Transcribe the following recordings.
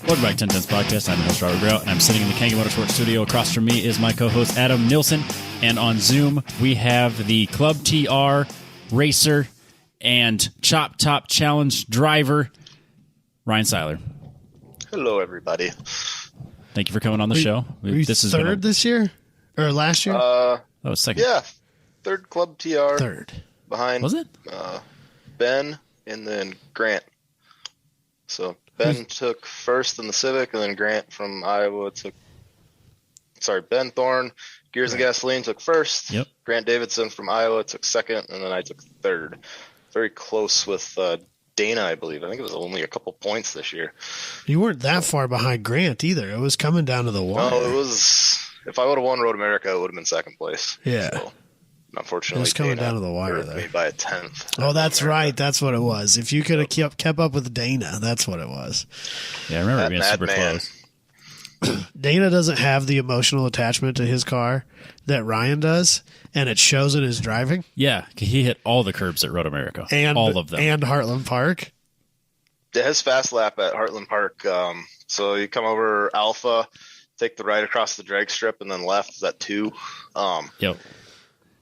Welcome back to 1010's Podcast. I'm your host, Robert Grout, and I'm sitting in the Kangi Motorsports studio. Across from me is my co-host, Adam Nilsson. And on Zoom, we have the ClubTR racer and Chop Top Challenge driver, Ryan Seiler. Hello, everybody. Thank you for coming on the show. This is third this year? Or last year? That was second. Yeah, third ClubTR. Third. Behind was it? Ben and then Grant. So Ben took first in the Civic, and then Grant from Iowa Ben Thorne, Gears and Gasoline, took first. Yep. Grant Davidson from Iowa took second, and then I took third. Very close with Dana, I believe. I think it was only a couple points this year. You weren't that far behind Grant either. It was coming down to the wire. No, it was. If I would have won Road America, it would have been second place. Yeah. So, unfortunately, it was coming Dana down to the wire there. me by a tenth. Oh, that's right. That's what it was. If you could have kept up with Dana, that's what it was. Yeah, I remember it being super close. Dana doesn't have the emotional attachment to his car that Ryan does, and it shows in his driving. Yeah, he hit all the curbs at Road America. And all of them. And Heartland Park. His fast lap at Heartland Park. So you come over Alpha, take the right across the drag strip, and then left is at 2. Yep.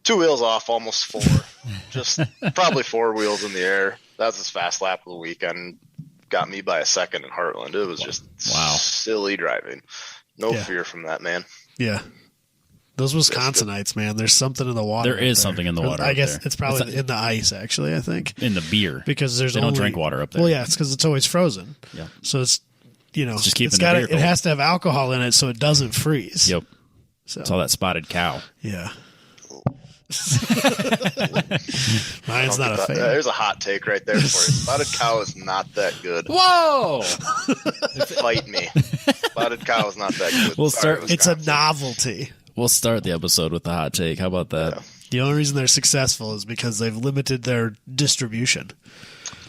2 wheels off, almost 4. Just probably 4 wheels in the air. That's his fast lap of the weekend. Got me by a second in Heartland. It was just silly driving. No fear from that man. Yeah. Those Wisconsinites, man, there's something in the water. There is something in the water. I guess it's probably in the ice, actually, I think. In the beer. Because they don't drink water up there. Well, yeah, it's because it's always frozen. Yeah. So it's, it's just keeping it has to have alcohol in it so it doesn't freeze. Yep. So it's all that spotted cow. Yeah. Mine's not a fan. There's a hot take right there for you. Spotted cow is not that good. Whoa! Fight me. Spotted cow is not that good. We'll start. It's a novelty. We'll start the episode with the hot take. How about that? Yeah. The only reason they're successful is because they've limited their distribution.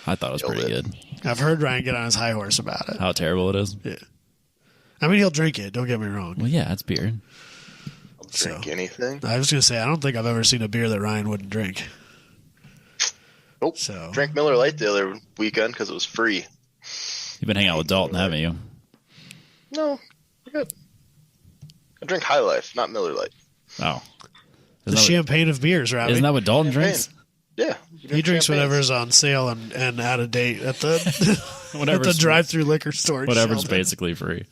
I thought it was pretty good. I've heard Ryan get on his high horse about it. How terrible it is. Yeah. I mean, he'll drink it. Don't get me wrong. Well, yeah, it's beer. Drink anything. I was going to say, I don't think I've ever seen a beer that Ryan wouldn't drink. Nope. So drank Miller Lite the other weekend because it was free. You've been hanging out with Dalton, haven't you? No, we're good. I drink High Life, not Miller Lite. Oh. The champagne of beers, right? Isn't that what Dalton drinks? Yeah. He drinks whatever's on sale and out of date at the at the drive-through liquor store. Whatever's basically free.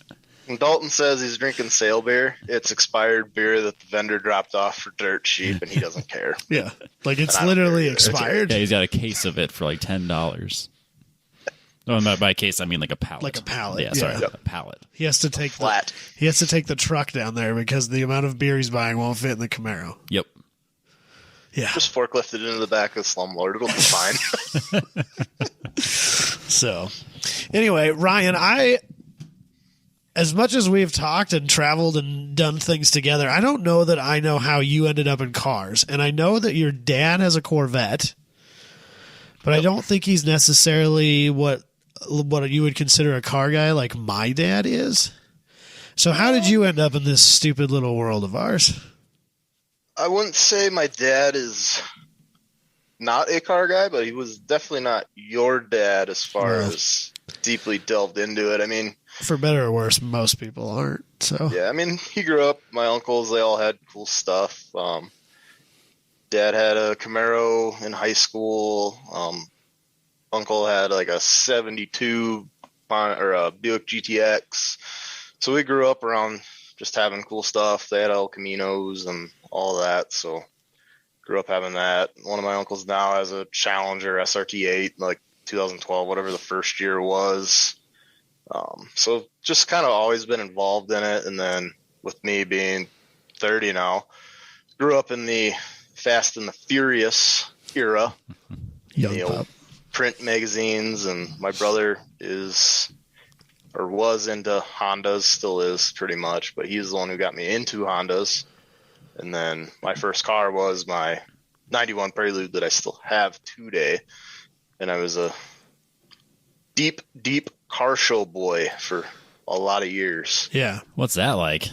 When Dalton says he's drinking sale beer, it's expired beer that the vendor dropped off for dirt cheap, and he doesn't care. Yeah, like it's literally expired. Yeah, he's got a case of it for like $10. No, by case I mean like a pallet. Like a pallet. Yeah, sorry, a pallet. He has to take He has to take the truck down there because the amount of beer he's buying won't fit in the Camaro. Yep. Yeah. Just forklift it into the back of the slumlord. It'll be fine. So, anyway, Ryan, as much as we've talked and traveled and done things together, I don't know that I know how you ended up in cars. And I know that your dad has a Corvette, but I don't think he's necessarily what you would consider a car guy like my dad is. So how did you end up in this stupid little world of ours? I wouldn't say my dad is not a car guy, but he was definitely not your dad as far as deeply delved into it. I mean, for better or worse, most people aren't. So yeah, I mean, he grew up. My uncles, they all had cool stuff. Dad had a Camaro in high school. Uncle had like a '72 or a Buick GTX. So we grew up around just having cool stuff. They had El Caminos and all that. So grew up having that. One of my uncles now has a Challenger SRT8, like 2012, whatever the first year was. So just kind of always been involved in it. And then with me being 30 now, grew up in the Fast and the Furious era. The old print magazines, and my brother was into Hondas, still is pretty much, but he's the one who got me into Hondas. And then my first car was my 91 Prelude that I still have today. And I was a deep car show boy for a lot of years. Yeah. What's that like?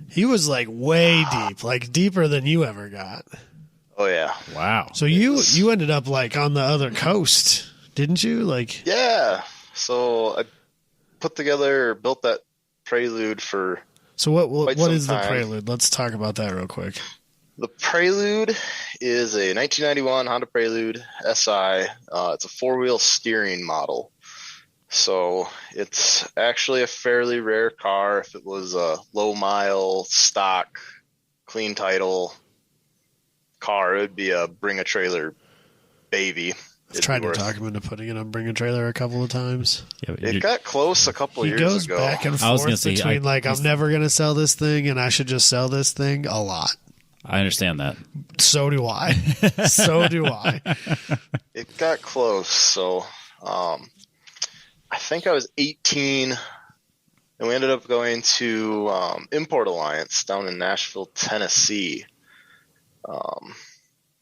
He was like way deep, like deeper than you ever got. Oh yeah. Wow. So you ended up like on the other coast, didn't you? Like yeah. So I put together or built that Prelude for So what some is the time. Prelude? Let's talk about that real quick. The Prelude is a 1991 Honda Prelude Si. It's a four-wheel steering model. So it's actually a fairly rare car. If it was a low-mile, stock, clean title car, it would be a bring-a-trailer baby. I've tried to talk him into putting it on Bring a Trailer a couple of times. Yeah, It got close a couple He years goes ago. back and I was forth gonna say, between I'm never going to sell this thing and I should just sell this thing a lot. I understand that. So do I. So do I. It got close. So I think I was 18, and we ended up going to Import Alliance down in Nashville, Tennessee.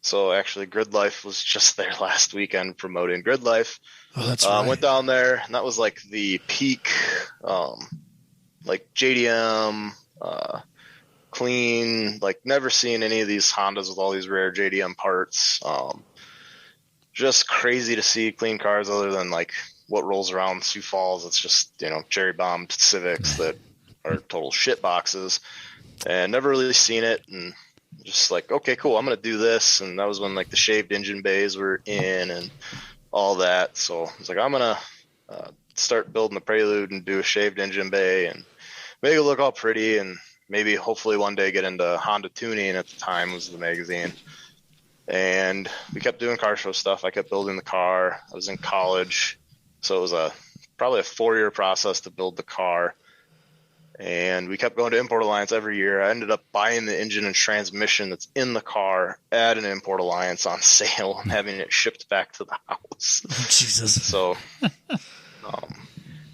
So actually, Gridlife was just there last weekend promoting Gridlife. Oh, that's right. Went down there, and that was like the peak, like JDM, clean, like never seen any of these Hondas with all these rare JDM parts. Just crazy to see clean cars other than like what rolls around Sioux Falls. It's just, cherry bombed Civics that are total shit boxes, and never really seen it. And just like, okay, cool, I'm going to do this. And that was when like the shaved engine bays were in and all that. So I was like, I'm going to start building the Prelude and do a shaved engine bay and make it look all pretty, and maybe hopefully one day get into Honda tuning. At the time was the magazine. And we kept doing car show stuff. I kept building the car. I was in college. So it was probably a 4-year process to build the car. And we kept going to Import Alliance every year. I ended up buying the engine and transmission that's in the car at an Import Alliance on sale and having it shipped back to the house. Jesus. So,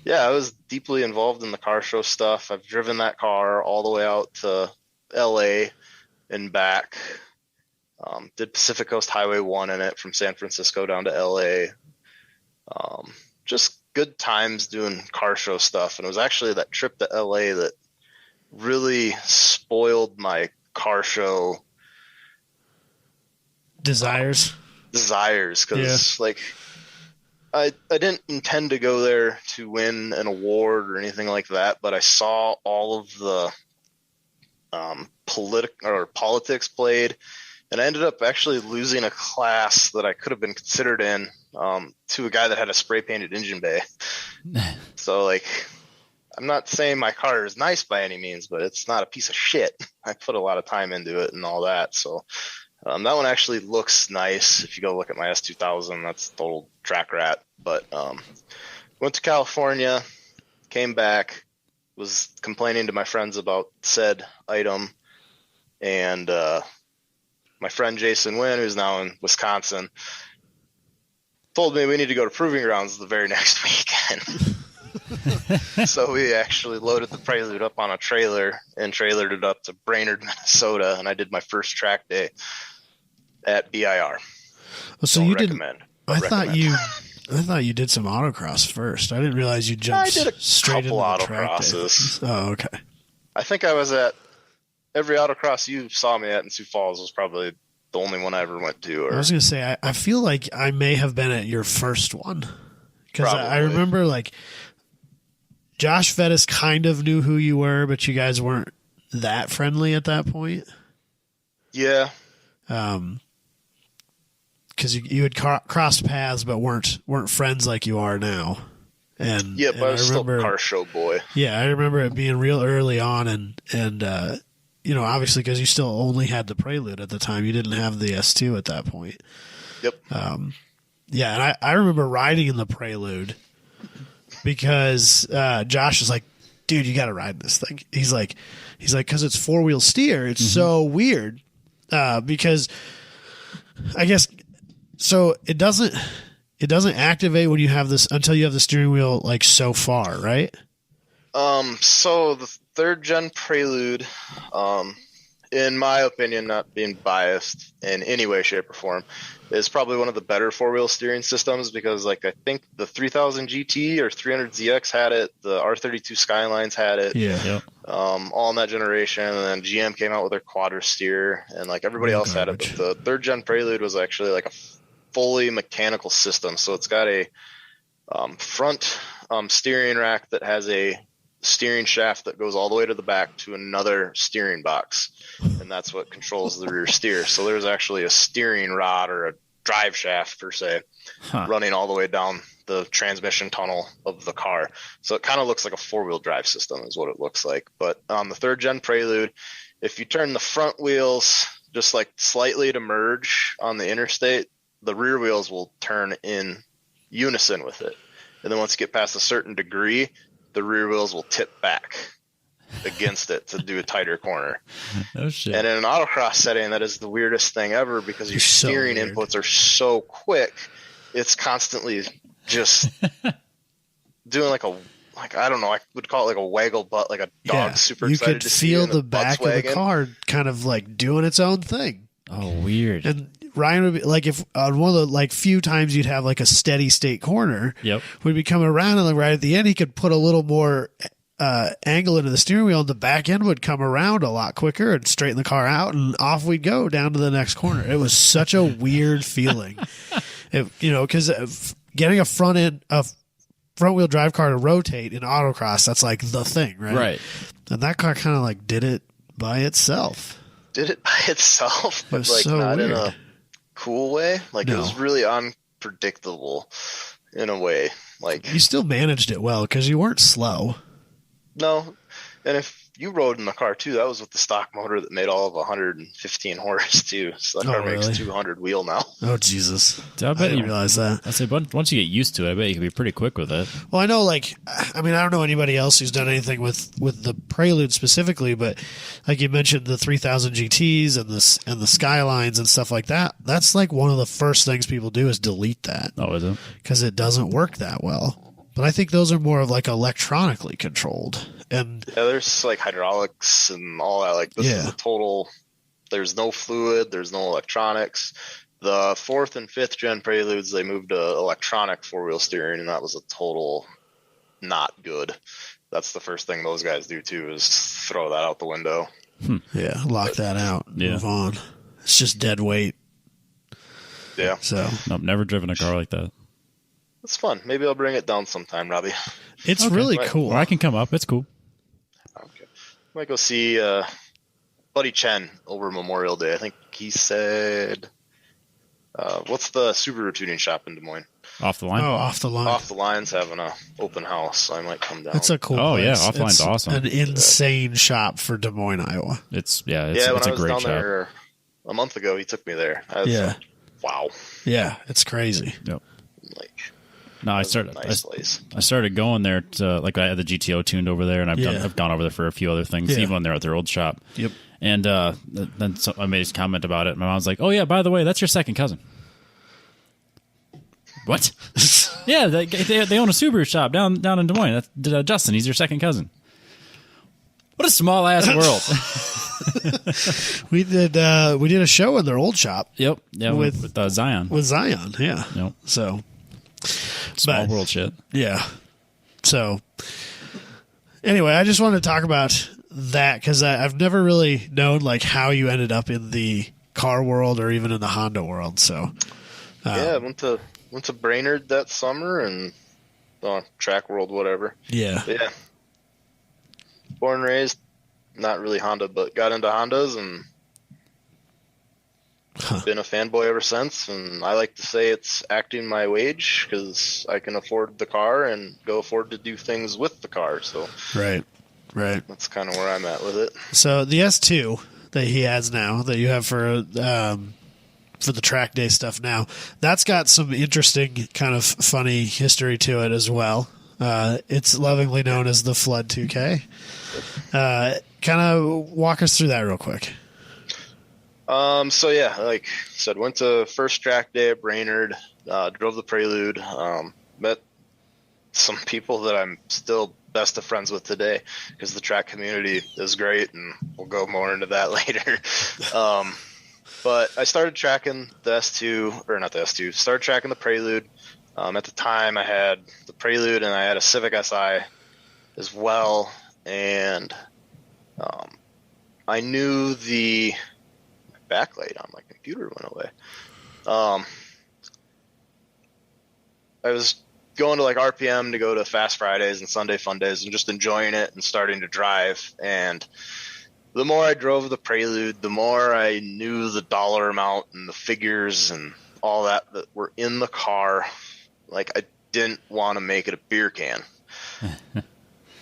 yeah, I was deeply involved in the car show stuff. I've driven that car all the way out to LA and back. Did Pacific Coast Highway 1 in it from San Francisco down to LA. Just good times doing car show stuff. And it was actually that trip to LA that really spoiled my car show desires. Because like I didn't intend to go there to win an award or anything like that, but I saw all of the politics played, and I ended up actually losing a class that I could have been considered in to a guy that had a spray painted engine bay. So like, I'm not saying my car is nice by any means, but it's not a piece of shit. I put a lot of time into it and all that. So that one actually looks nice. If you go look at my S2000, that's total track rat. But went to California, came back, was complaining to my friends about said item, and my friend Jason Wynn, who's now in Wisconsin, told me we need to go to Proving Grounds the very next weekend. So we actually loaded the Prelude up on a trailer and trailered it up to Brainerd, Minnesota, and I did my first track day at BIR. So you did. I thought you did some autocross first. I didn't realize you jumped straight into the track autocrosses. Oh, okay. I think I was at every autocross you saw me at in Sioux Falls was probably the only one I ever went to. I was going to say, I feel like I may have been at your first one. Because I remember, like, Josh Vettis kind of knew who you were, but you guys weren't that friendly at that point. Yeah. Because you had crossed paths, but weren't friends like you are now. And yeah, but I was still a car show boy. Yeah, I remember it being real early on, and obviously because you still only had the Prelude at the time, you didn't have the S2 at that point. Yep. Yeah, and I remember riding in the Prelude because Josh was like, "Dude, you got to ride this thing." He's like, because it's 4-wheel steer, it's so weird because I guess so it doesn't activate when you have this until you have the steering wheel like so far, right? So the 3rd gen Prelude, in my opinion, not being biased in any way, shape, or form, is probably one of the better 4-wheel steering systems because, like, I think the 3000 GT or 300ZX had it, the R32 Skylines had it, all in that generation, and then GM came out with their quadra steer, and like everybody else had it. But the 3rd gen Prelude was actually like a fully mechanical system, so it's got a front steering rack that has a steering shaft that goes all the way to the back to another steering box, and that's what controls the rear steer. So there's actually a steering rod or a drive shaft per se running all the way down the transmission tunnel of the car. So it kind of looks like a 4-wheel drive system is what it looks like. But on the 3rd gen Prelude, if you turn the front wheels just like slightly to merge on the interstate, the rear wheels will turn in unison with it. And then once you get past a certain degree, the rear wheels will tip back against it to do a tighter corner. Oh, shit. And in an autocross setting, that is the weirdest thing ever because your steering inputs are so quick. It's constantly just doing I don't know, I would call it like a waggle butt, like a dog super excited to see you. You could feel the back of the car kind of like doing its own thing. Oh, weird. And Ryan would be like, if on one of the like few times you'd have like a steady state corner, would be coming around and like right at the end, he could put a little more angle into the steering wheel, and the back end would come around a lot quicker and straighten the car out, and off we'd go down to the next corner. It was such a weird feeling, because getting a front wheel drive car to rotate in autocross, that's like the thing, right? Right. And that car kind of like did it by itself. Did it by itself, but like so not weird. in a cool way. Like No. It was really unpredictable in a way. Like You still managed it well because you weren't slow. no, and if you rode in the car too, that was with the stock motor that made all of 115 horse too. So that car makes really? 200 wheel now. Oh, Jesus. I I bet didn't you realize that. I say once you get used to it, I bet you can be pretty quick with it. Well, I know, like, I mean, I don't know anybody else who's done anything with the Prelude specifically, but like you mentioned, the 3000 GTs and the Skylines and stuff like that. That's like one of the first things people do is delete that Oh, is it? because it doesn't work that well. But I think those are more of like electronically controlled. And Yeah, there's like hydraulics and all that. Like this is a total. There's no fluid. There's no electronics. The 4th and 5th gen Preludes, they moved to electronic 4-wheel steering, and that was a total not good. That's the first thing those guys do too, is throw that out the window. yeah, lock that out. Yeah. Move on. It's just dead weight. Yeah, So Nope, never driven a car like that. it's fun. Maybe I'll bring it down sometime, Robbie. it's Okay. really Right. cool. Or I can come up. It's cool. Okay, might go see Buddy Chen over Memorial Day. I think he said, "What's the Subaru tuning shop in Des Moines? Off the line. Oh, off the line. Off the Line's having a open house. So I might come down." That's a cool Oh, yeah, place. Offline's It's awesome. An insane shop for Des Moines, Iowa. It's when it's I a was great down shop. there a month ago, he took me there. I was Yeah. like, wow, Yeah, it's crazy. Yep. like No, I that's a started. nice place. I started going there to, like, I had the GTO tuned over there, and Yeah. I've gone over there for a few other things, Yeah. even when they're at their old shop. Yep. And then I made a comment about it. My mom's like, "Oh yeah, by the way, that's your second cousin." What? Yeah, they own a Subaru shop down in Des Moines. That's Justin. He's your second cousin. What a small ass world. We did a show in their old shop Yep. Yeah. With Zion. with Zion. Yeah. Yep. So Small world shit. yeah. So anyway, I just wanted to talk about that because I've never really known like how you ended up in the car world or even in the Honda world. So Yeah, I went to Brainerd that summer and track world, whatever. yeah. But yeah, born and raised, not really Honda, but got into Hondas and been a fanboy ever since. And I like to say it's acting my wage because I can afford the car and go afford to do things with the car. So Right. that's kind of where I'm at with it. So the S2 that he has now that you have for the track day stuff now, that's got some interesting kind of funny history to it as well. It's lovingly known as the Flood 2K. Kind of walk us through that real quick. So yeah, like I said, went to first track day at Brainerd, drove the Prelude, met some people that I'm still best of friends with today because the track community is great, and we'll go more into that later. But I started tracking the S2, or not the S2, started tracking the Prelude. At the time I had the Prelude and I had a Civic Si as well, and I knew the backlight on my computer went away. I was going to like RPM to go to Fast Fridays and Sunday Fun Days and just enjoying it and starting to drive. And the more I drove the Prelude, the more I knew the dollar amount and the figures and all that were in the car. Like, I didn't want to make it a beer can.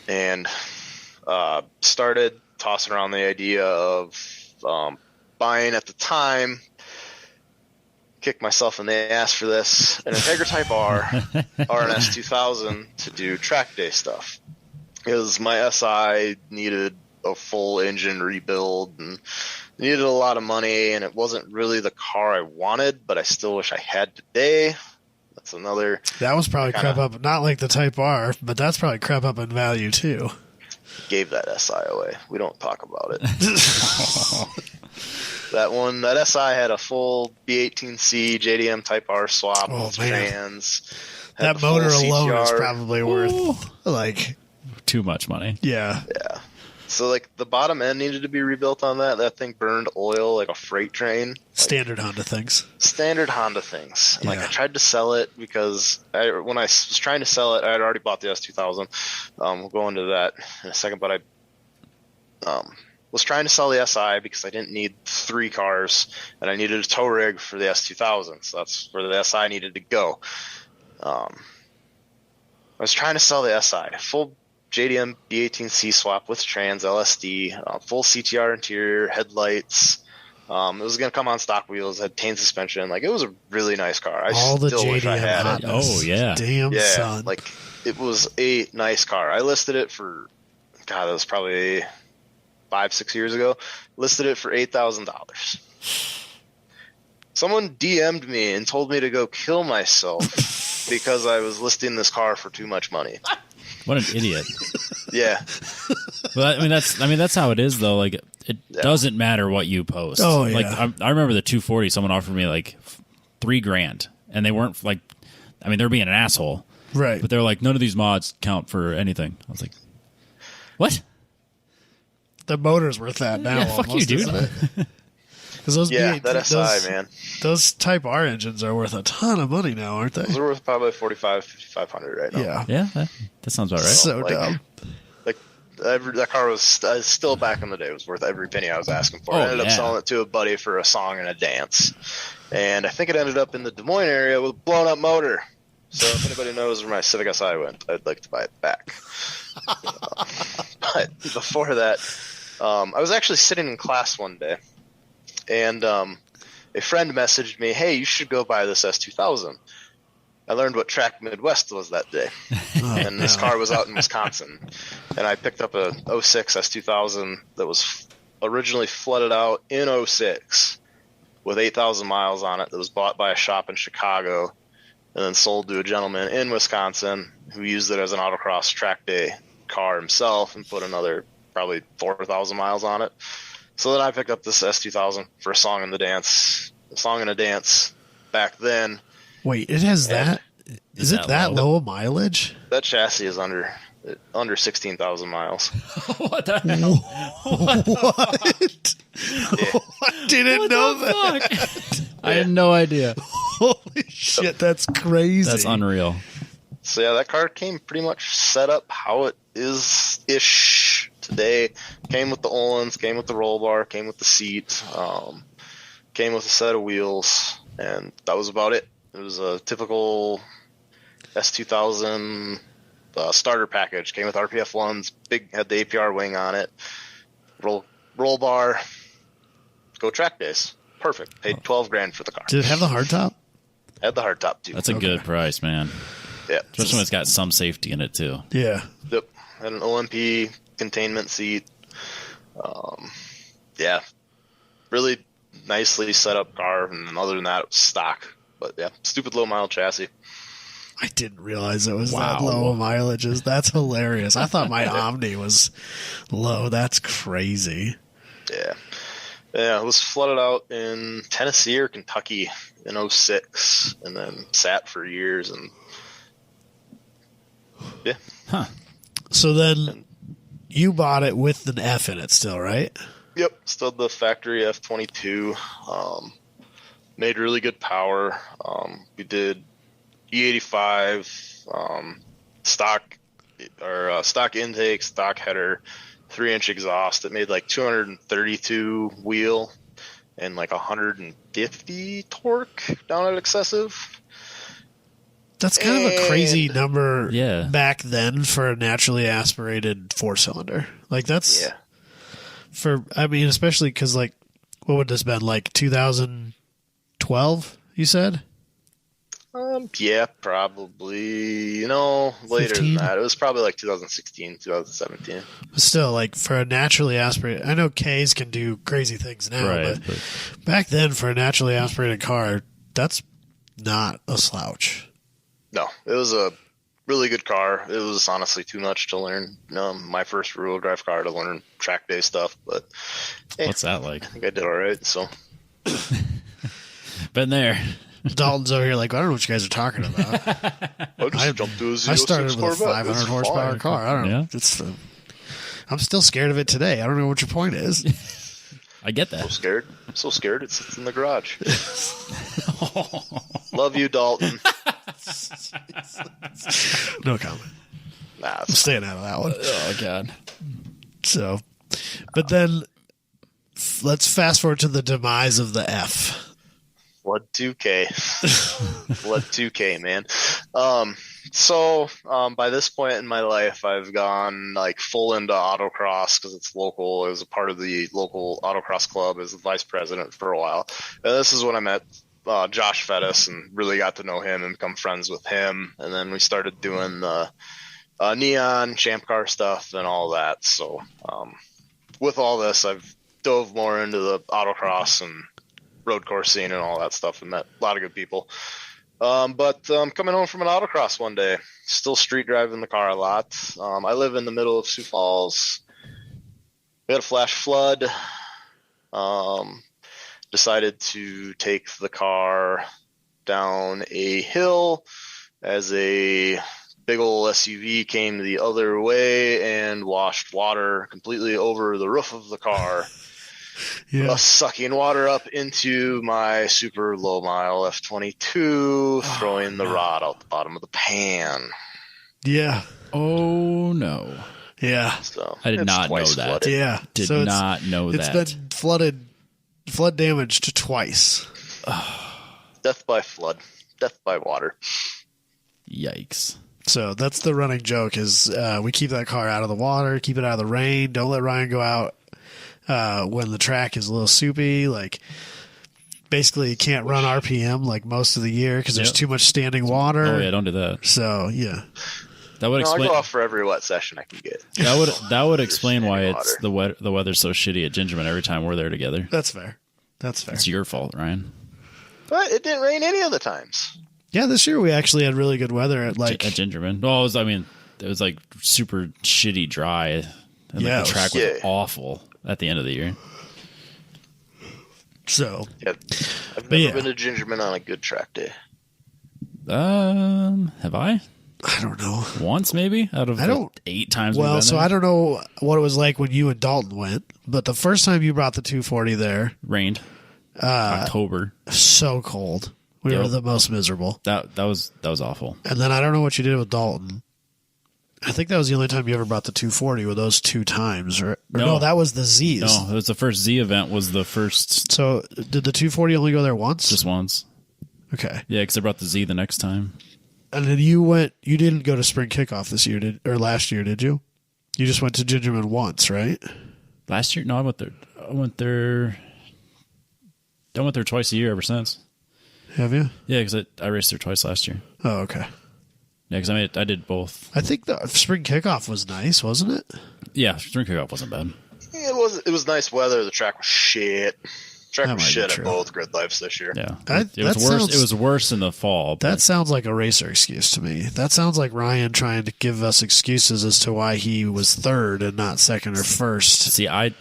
And started tossing around the idea of buying at the time, kick myself in the ass for this, an Integra Type R or an S2000 to do track day stuff. Because my SI needed a full engine rebuild and needed a lot of money, and it wasn't really the car I wanted, but I still wish I had today. That's another. That was probably crap up, not like the Type R, but that's probably crap up in value too. Gave that SI away. We don't talk about it. That SI had a full B18C JDM Type R swap with trans. That motor alone is probably worth like too much money. Yeah. Yeah. So like the bottom end needed to be rebuilt on that. That thing burned oil like a freight train. Standard Honda things. Standard Honda things. Yeah. Like I tried to sell it because when I was trying to sell it, I had already bought the S2000. We'll go into that in a second, but I was trying to sell the SI because I didn't need 3 cars and I needed a tow rig for the S2000. So that's where the SI needed to go. I was trying to sell the SI, full JDM B18C swap with trans LSD, full CTR interior, headlights. It was going to come on stock wheels, had tane suspension. Like, it was a really nice car. I All the still JDM wish I had it. Oh, yeah. Damn, Yeah, son. like, it was a nice car. I listed it for, God, that was probably 5-6 years ago. Listed it for $8,000. Someone DM'd me and told me to go kill myself because I was listing this car for too much money. What an idiot. Yeah. But I mean that's how it is though. Like it doesn't matter what you post. Oh, yeah. Like I remember the 240. Someone offered me like $3,000, and they weren't like. I mean, they're being an asshole, Right. but they're like, none of these mods count for anything. I was like, what? The motor's worth that now. Yeah, fuck you, almost, dude. isn't it? 'Cause those That SI, man. Those Type R engines are worth a ton of money now, aren't they? Those are worth probably $4,500 right now. Yeah. Yeah, that sounds about right. So Like, dumb. Like, that car was still back in the day. It was worth every penny I was asking for. Oh, I ended up yeah. selling it to a buddy for a song and a dance. And I think it ended up in the Des Moines area with a blown up motor. So if anybody knows where my Civic Si went, I'd like to buy it back. But before that, I was actually sitting in class one day, and a friend messaged me, "Hey, you should go buy this S2000." I learned what Track Midwest was that day, and this car was out in Wisconsin. And I picked up a 06 S2000 that was originally flooded out in 06 with 8,000 miles on it, that was bought by a shop in Chicago and then sold to a gentleman in Wisconsin who used it as an autocross track day car himself and put another probably 4,000 miles on it. So then I picked up this S2000 for a song and a dance back then. Wait, it has that? Is it that low mile-age? That chassis is under 16,000 miles. What the hell? What? I didn't know that. I had no idea. Holy shit, that's crazy. That's unreal. So yeah, that car came pretty much set up how it is-ish today. Came with the Olins, came with the roll bar, came with the seat, came with a set of wheels, and that was about it. It was a typical S2000 starter package. Came with RPF ones, had the APR wing on it, roll bar, go track days. Perfect. Paid $12,000 for the car. Did it have the hardtop? Had the hardtop too. That's a good price, man. Yeah. Especially when it's got some safety in it too. Yeah. Yep. Had an OMP containment seat. Yeah. Really nicely set up car, and then other than that, it was stock. But yeah, stupid low mile chassis. I didn't realize it was that low mileages. That's hilarious. I thought my Omni was low. That's crazy. Yeah. Yeah, it was flooded out in Tennessee or Kentucky in 06 and then sat for years. And yeah. Huh. So then you bought it with an F in it still, right? Yep. Still the factory F22. Made really good power. We did E85, stock intake, stock header, 3-inch exhaust. It made like 232 wheel and like 150 torque down at excessive. That's kind of a crazy number back then for a naturally aspirated 4-cylinder. Like that's especially because like, what would this been like 2012? You said? Yeah, probably. Later 15? than that. It was probably like 2016, 2017. But still, like for a naturally aspirated, I know K's can do crazy things now, but back then for a naturally aspirated car, that's not a slouch. No, it was a really good car. It was honestly too much to learn. My first rear-wheel drive car to learn track day stuff, but what's that like? I think I did all right. So, been there. Dalton's over here like, I don't know what you guys are talking about. I jumped to a I started with Corvette. a 500 horsepower car. I don't know. I'm still scared of it today. I don't know what your point is. I get that. I'm so scared. It sits in the garage. Love you, Dalton. No comment. I'm staying out of that one. Oh, God. So, but then let's fast forward to the demise of the F. Flood 2K. Flood 2K, man. So by this point in my life, I've gone like full into autocross because it's local. I was a part of the local autocross club as the vice president for a while. And this is when I met Josh Fettis and really got to know him and become friends with him. And then we started doing the neon champ car stuff and all that. So with all this, I've dove more into the autocross and road course scene and all that stuff and met a lot of good people. But coming home from an autocross one day, still street driving the car a lot. I live in the middle of Sioux Falls. We had a flash flood. Decided to take the car down a hill as a big old SUV came the other way and washed water completely over the roof of the car. Sucking water up into my super low mile F22, throwing the rod out the bottom of the pan. Yeah. Oh, no. Yeah. So I did not know that. Flooded. Yeah. Did not know that. It's been flood damaged twice. Death by flood. Death by water. Yikes. So that's the running joke is we keep that car out of the water, keep it out of the rain. Don't let Ryan go out when the track is a little soupy. Like basically you can't run RPM like most of the year because there's too much standing water. Oh, yeah, don't do that. So, yeah. That would explain. I'll go off for every wet session I can get. That would explain why it's the weather's so shitty at Gingerman every time we're there together. That's fair. It's your fault, Ryan. But it didn't rain any of the times. Yeah, this year we actually had really good weather at at Gingerman. Well, it was like super shitty dry, and the track was awful at the end of the year. So, I've never been to Gingerman on a good track day. Have I? I don't know. Once maybe out of 8 times. Well, so I don't know what it was like when you and Dalton went, but the first time you brought the 240 there, rained. October. So cold. We were the most miserable. That was awful. And then I don't know what you did with Dalton. I think that was the only time you ever brought the 240 with those 2 times. Or no, that was the Z's. No, it was the first Z event was the first. So did the 240 only go there once? Just once. Okay. Yeah, because I brought the Z the next time. And then you didn't go to spring kickoff this year, or last year, did you? You just went to Gingerman once, right? Last year? No, I went there twice a year ever since. Have you? Yeah, because I raced there twice last year. Oh, okay. Yeah, because I did both. I think the spring kickoff was nice, wasn't it? Yeah, spring kickoff wasn't bad. Yeah, it was nice weather. The track was shit. Track was shit at both Gridlives this year. Yeah, it was worse. It was worse in the fall. That sounds like a racer excuse to me. That sounds like Ryan trying to give us excuses as to why he was third and not second or first. See, I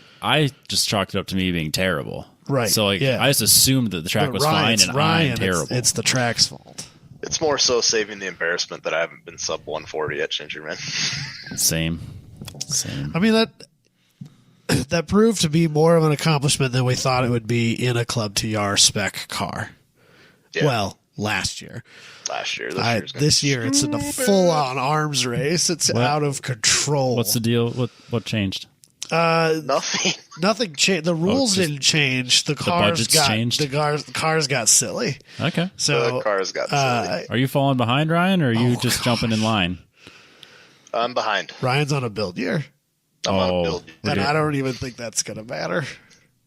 just chalked it up to me being terrible. Right. So I just assumed that the track was fine and I'm terrible. It's the track's fault. It's more so saving the embarrassment that I haven't been sub 140 at Gingerman. Same. I mean, that proved to be more of an accomplishment than we thought it would be in a ClubTR spec car. Yeah. Well, last year. Last year. This year it's in a full-on arms race. It's out of control. What's the deal? What changed? Nothing. Nothing changed. The rules didn't change. The cars changed? The cars got silly. Okay. So The cars got silly. Are you falling behind, Ryan, or are you just jumping in line? I'm behind. Ryan's on a build year. I'm on a build. And I don't even think that's going to matter.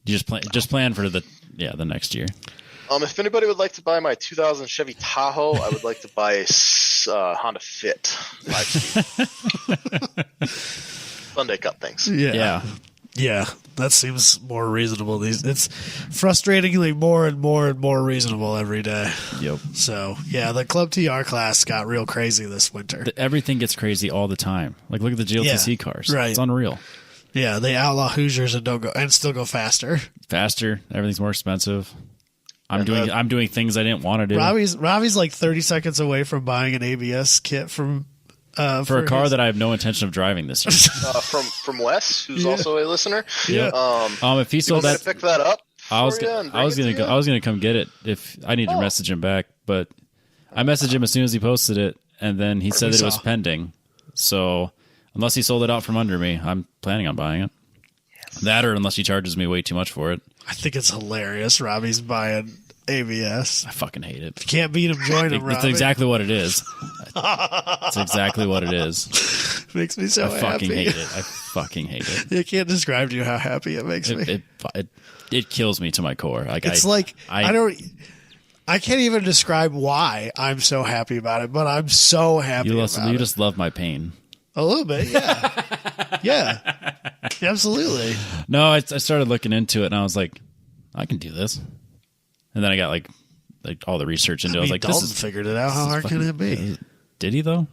You just plan for the next year. If anybody would like to buy my 2000 Chevy Tahoe, I would like to buy a Honda Fit 5-speed. Sunday Cup things. Yeah, that seems more reasonable. It's frustratingly more and more reasonable every day. Yep. So, yeah, the Club TR class got real crazy this winter. Everything gets crazy all the time. Like, look at the GLTC cars. Right. It's unreal. Yeah, they outlaw Hoosiers and still go faster. Faster. Everything's more expensive. I'm doing things I didn't want to do. Robbie's like 30 seconds away from buying an ABS kit from for a car that I have no intention of driving this year. From Wes, who's also a listener. Yeah. If he sold that, pick that up. I was gonna come get it if I need to message him back, but I messaged him as soon as he posted it, and then he said that it was pending. So unless he sold it out from under me, I'm planning on buying it. Yes. That, or unless he charges me way too much for it. I think it's hilarious. Robbie's buying ABS. I fucking hate it. If you can't beat him, join him, Robbie. That's exactly what it is. That's exactly what it is. Makes me so happy. I fucking hate it. I can't describe to you how happy it makes me. It kills me to my core. Like I can't even describe why I'm so happy about it, but I'm so happy about it. You just love my pain. A little bit, yeah. Yeah, absolutely. No, I started looking into it, and I was like, I can do this. And then I got like all the research into it. I was like, Dalton figured it out. How hard can it be? Did he, though?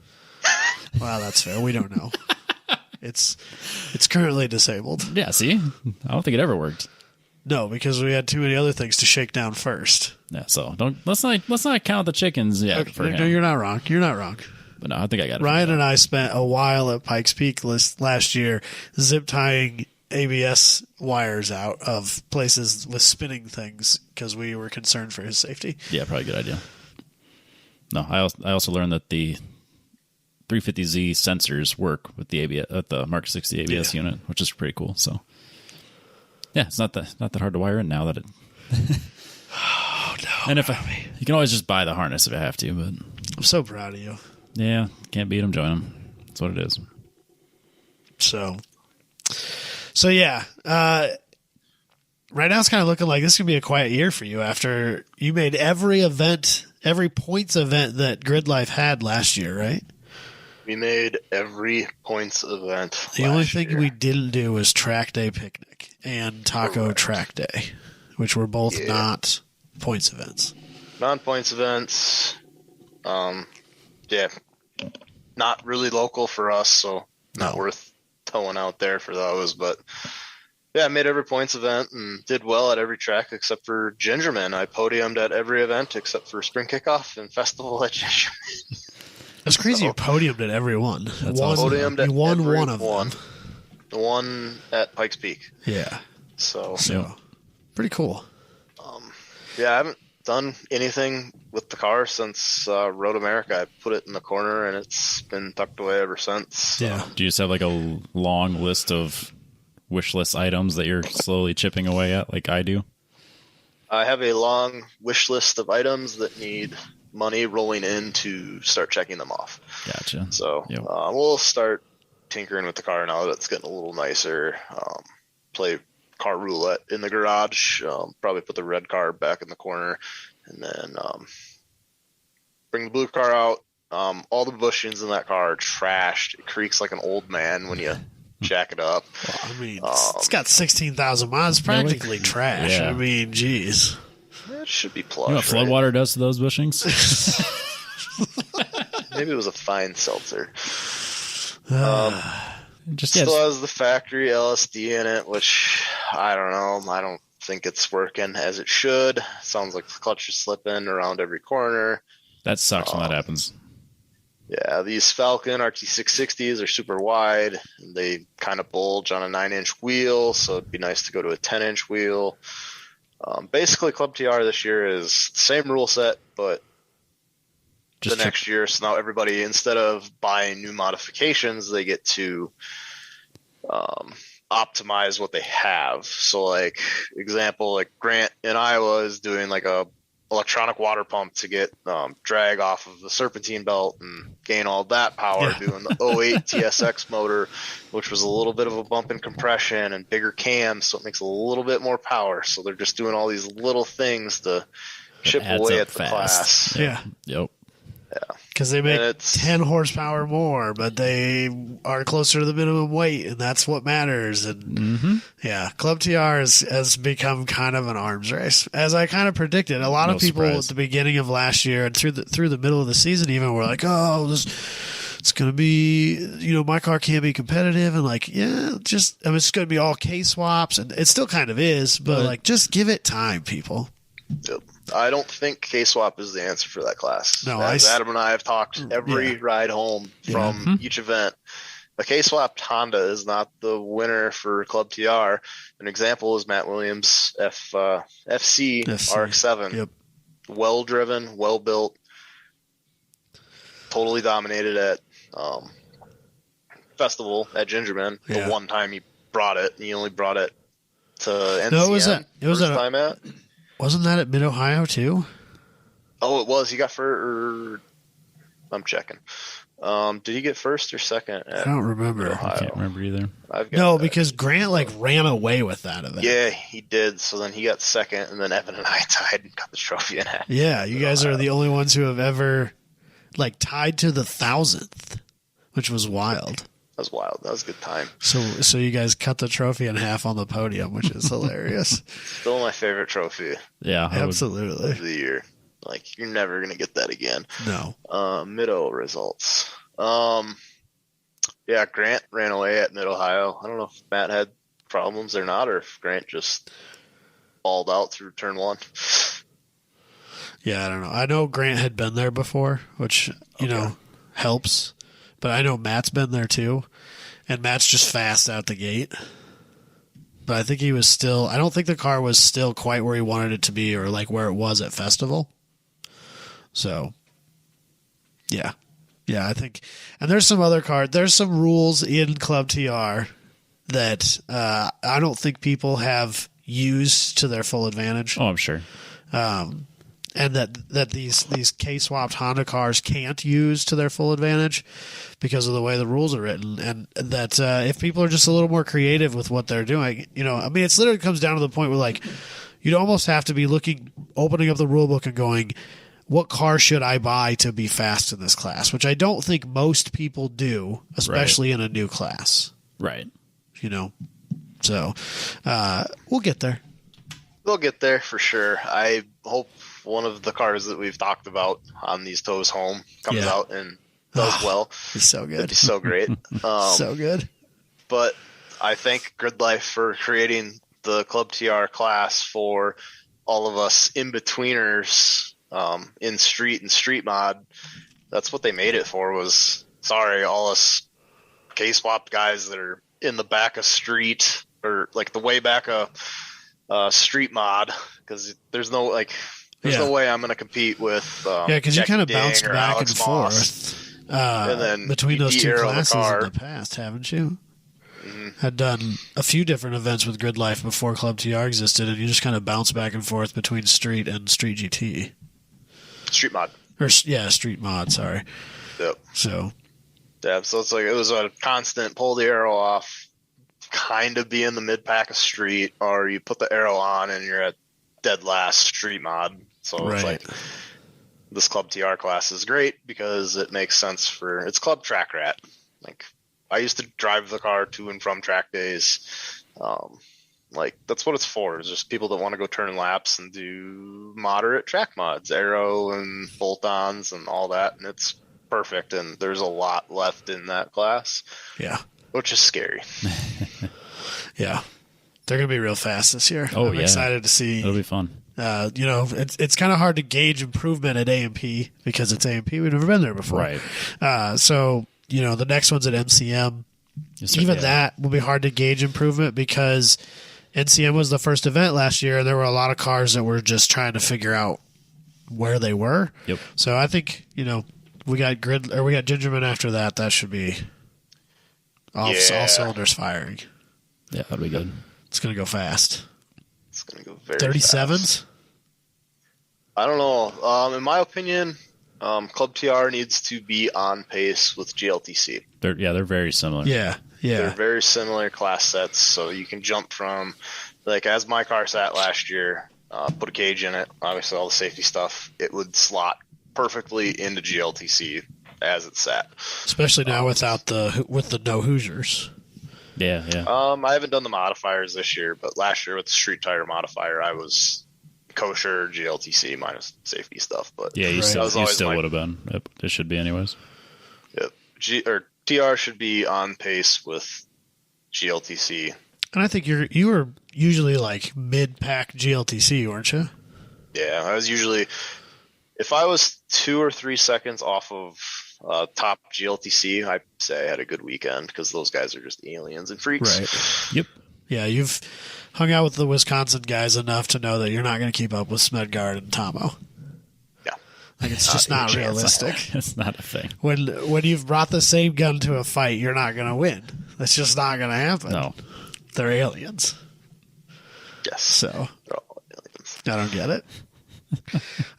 Well, that's fair. We don't know. It's currently disabled. Yeah, see? I don't think it ever worked. No, because we had too many other things to shake down first. Yeah, so let's not count the chickens yet. Okay, for him. no, you're not wrong. You're not wrong. But no, I think I got it. Ryan and I spent a while at Pikes Peak last year zip tying ABS wires out of places with spinning things because we were concerned for his safety. Yeah, probably a good idea. No, I also learned that the 350Z sensors work with the ABS at the Mark 60 ABS unit, which is pretty cool. So yeah, it's not that hard to wire in now that it. Oh no! And you can always just buy the harness if you have to, but I'm so proud of you. Yeah, can't beat them, join them. That's what it is. So yeah, right now it's kind of looking like this could be a quiet year for you after you made every points event that Gridlife had last year, right? We made every points event. The only thing we didn't do was track day picnic and taco track day, which were both not points events. Non-points events. Yeah, not really local for us, so not worth towing out there for those. But yeah, I made every points event and did well at every track except for Gingerman. I podiumed at every event except for Spring Kickoff and Festival at Gingerman. That's crazy. You podiumed at every one. That's awesome. You won one of them. The one at Pikes Peak. Yeah. So pretty cool. Yeah, I haven't done anything with the car since Road America. I put it in the corner and it's been tucked away ever since. Yeah. Do you just have like a long list of wish list items that you're slowly chipping away at like I do? I have a long wish list of items that need money rolling in to start checking them off. Gotcha. So we'll start tinkering with the car now that it's getting a little nicer. Play car roulette in the garage. Probably put the red car back in the corner, and then bring the blue car out. All the bushings in that car are trashed. It creaks like an old man when you jack it up. Well, I mean, it's got 16,000 miles. Practically trash. Yeah. I mean, geez. It should be plush. You know what floodwater does to those bushings? Maybe it was a fine seltzer. Still has the factory LSD in it, which I don't know. I don't think it's working as it should. Sounds like the clutch is slipping around every corner. That sucks when that happens. Yeah, these Falcon RT660s are super wide. And they kind of bulge on a 9-inch wheel, so it'd be nice to go to a 10-inch wheel. Basically, Club TR this year is the same rule set, but the next year. So now everybody, instead of buying new modifications, they get to optimize what they have. So like example, like Grant in Iowa is doing like a electronic water pump to get drag off of the serpentine belt and gain all that power, doing the 08 TSX motor, which was a little bit of a bump in compression and bigger cams, so it makes a little bit more power. So they're just doing all these little things to chip away at the class. Yeah. Yep. Yeah. Because they make 10 horsepower more, but they are closer to the minimum weight, and that's what matters. And yeah, ClubTR has become kind of an arms race, as I kind of predicted. A lot of people at the beginning of last year and through the middle of the season even were like, "Oh, it's going to be, my car can't be competitive," and like, it's going to be all K swaps, and it still kind of is, but like, just give it time, people. Yep. I don't think K-Swap is the answer for that class. No, As Adam and I have talked every ride home from each event, a K-Swapped Honda is not the winner for ClubTR. An example is Matt Williams' FC RX-7. Yep. Well-driven, well-built, totally dominated at Festival at Gingerman. The one time he brought it, he only brought it to NCM. No, it was time at. Wasn't that at Mid-Ohio, too? Oh, it was. He got first. I'm checking. Did he get first or second? I don't remember. I can't remember either. Because Grant, ran away with that event. Yeah, he did. So then he got second, and then Evan and I tied and got the trophy in half. Yeah, you guys are the only ones who have ever, tied to the 1,000th, which was wild. That was wild. That was a good time. So you guys cut the trophy in half on the podium, which is hilarious. Still my favorite trophy. Yeah, absolutely. Of the year. You're never gonna get that again. No. Mid-O results. Yeah, Grant ran away at Mid-Ohio. I don't know if Matt had problems or not, or if Grant just balled out through turn one. Yeah, I don't know. I know Grant had been there before, which helps. But I know Matt's been there too, and Matt's just fast out the gate. But I think he was still – I don't think the car was still quite where he wanted it to be or where it was at Festival. So, yeah. Yeah, I think – and there's some other cars – there's some rules in ClubTR that I don't think people have used to their full advantage. Oh, I'm sure. And that these K-swapped Honda cars can't use to their full advantage because of the way the rules are written. And that if people are just a little more creative with what they're doing, it's literally comes down to the point where you'd almost have to be opening up the rule book and going, what car should I buy to be fast in this class? Which I don't think most people do, especially in a new class. Right. So we'll get there. We'll get there for sure. I hope one of the cars that we've talked about on these tows home comes out and does well. It's so good. It'd be so great. So good. But I thank Gridlife for creating the ClubTR class for all of us in-betweeners in street and street mod. That's what they made it for was, all us K-swap guys that are in the back of street or the way back of street mod, because there's no no way I'm going to compete with because you kind of bounced back Alex and Moss. forth and then between those two classes the in the past, haven't you? Had done a few different events with Gridlife before ClubTR existed, and you just kind of bounce back and forth between street and street GT. Street mod. Street mod, sorry. Yep. So it's it was a constant pull the arrow off, kind of be in the mid pack of street, or you put the arrow on and you're at dead last street mod. So it's this ClubTR class is great because it makes sense for it's Club Track Rat. I used to drive the car to and from track days. That's what it's for. It's just people that want to go turn laps and do moderate track mods, aero and bolt-ons and all that. And it's perfect. And there's a lot left in that class. Yeah. Which is scary. Yeah. They're going to be real fast this year. Oh, I'm excited to see. It'll be fun. It's kind of hard to gauge improvement at A&P because it's A&P. We've never been there before. Right. So, the next one's at MCM. That will be hard to gauge improvement because NCM was the first event last year, and there were a lot of cars that were just trying to figure out where they were. Yep. So I think, we got Gingerman after that. That should be all cylinders firing. Yeah, that'd be good. It's going to go fast. It's going to go very 37s? fast. I don't know. In my opinion, Club TR needs to be on pace with GLTC. They're very similar. Yeah. They're very similar class sets, so you can jump from, like, as my car sat last year, put a cage in it, obviously all the safety stuff, it would slot perfectly into GLTC as it sat. Especially now with the no Hoosiers. Yeah. I haven't done the modifiers this year, but last year with the street tire modifier, I was kosher GLTC minus safety stuff. But yeah, you still would have been. Yep, it should be anyways. Yep. TR should be on pace with GLTC. And I think you were usually like mid-pack GLTC, weren't you? Yeah, I was usually, if I was 2 or 3 seconds off of top GLTC, I'd say I had a good weekend because those guys are just aliens and freaks. Right. Yep. Yeah, you've hung out with the Wisconsin guys enough to know that you're not going to keep up with Smedgard and Tomo. Yeah. Like, it's just not realistic. It's not a thing. When you've brought the same gun to a fight, you're not going to win. That's just not going to happen. No. They're aliens. Yes. So They're all aliens. I don't get it.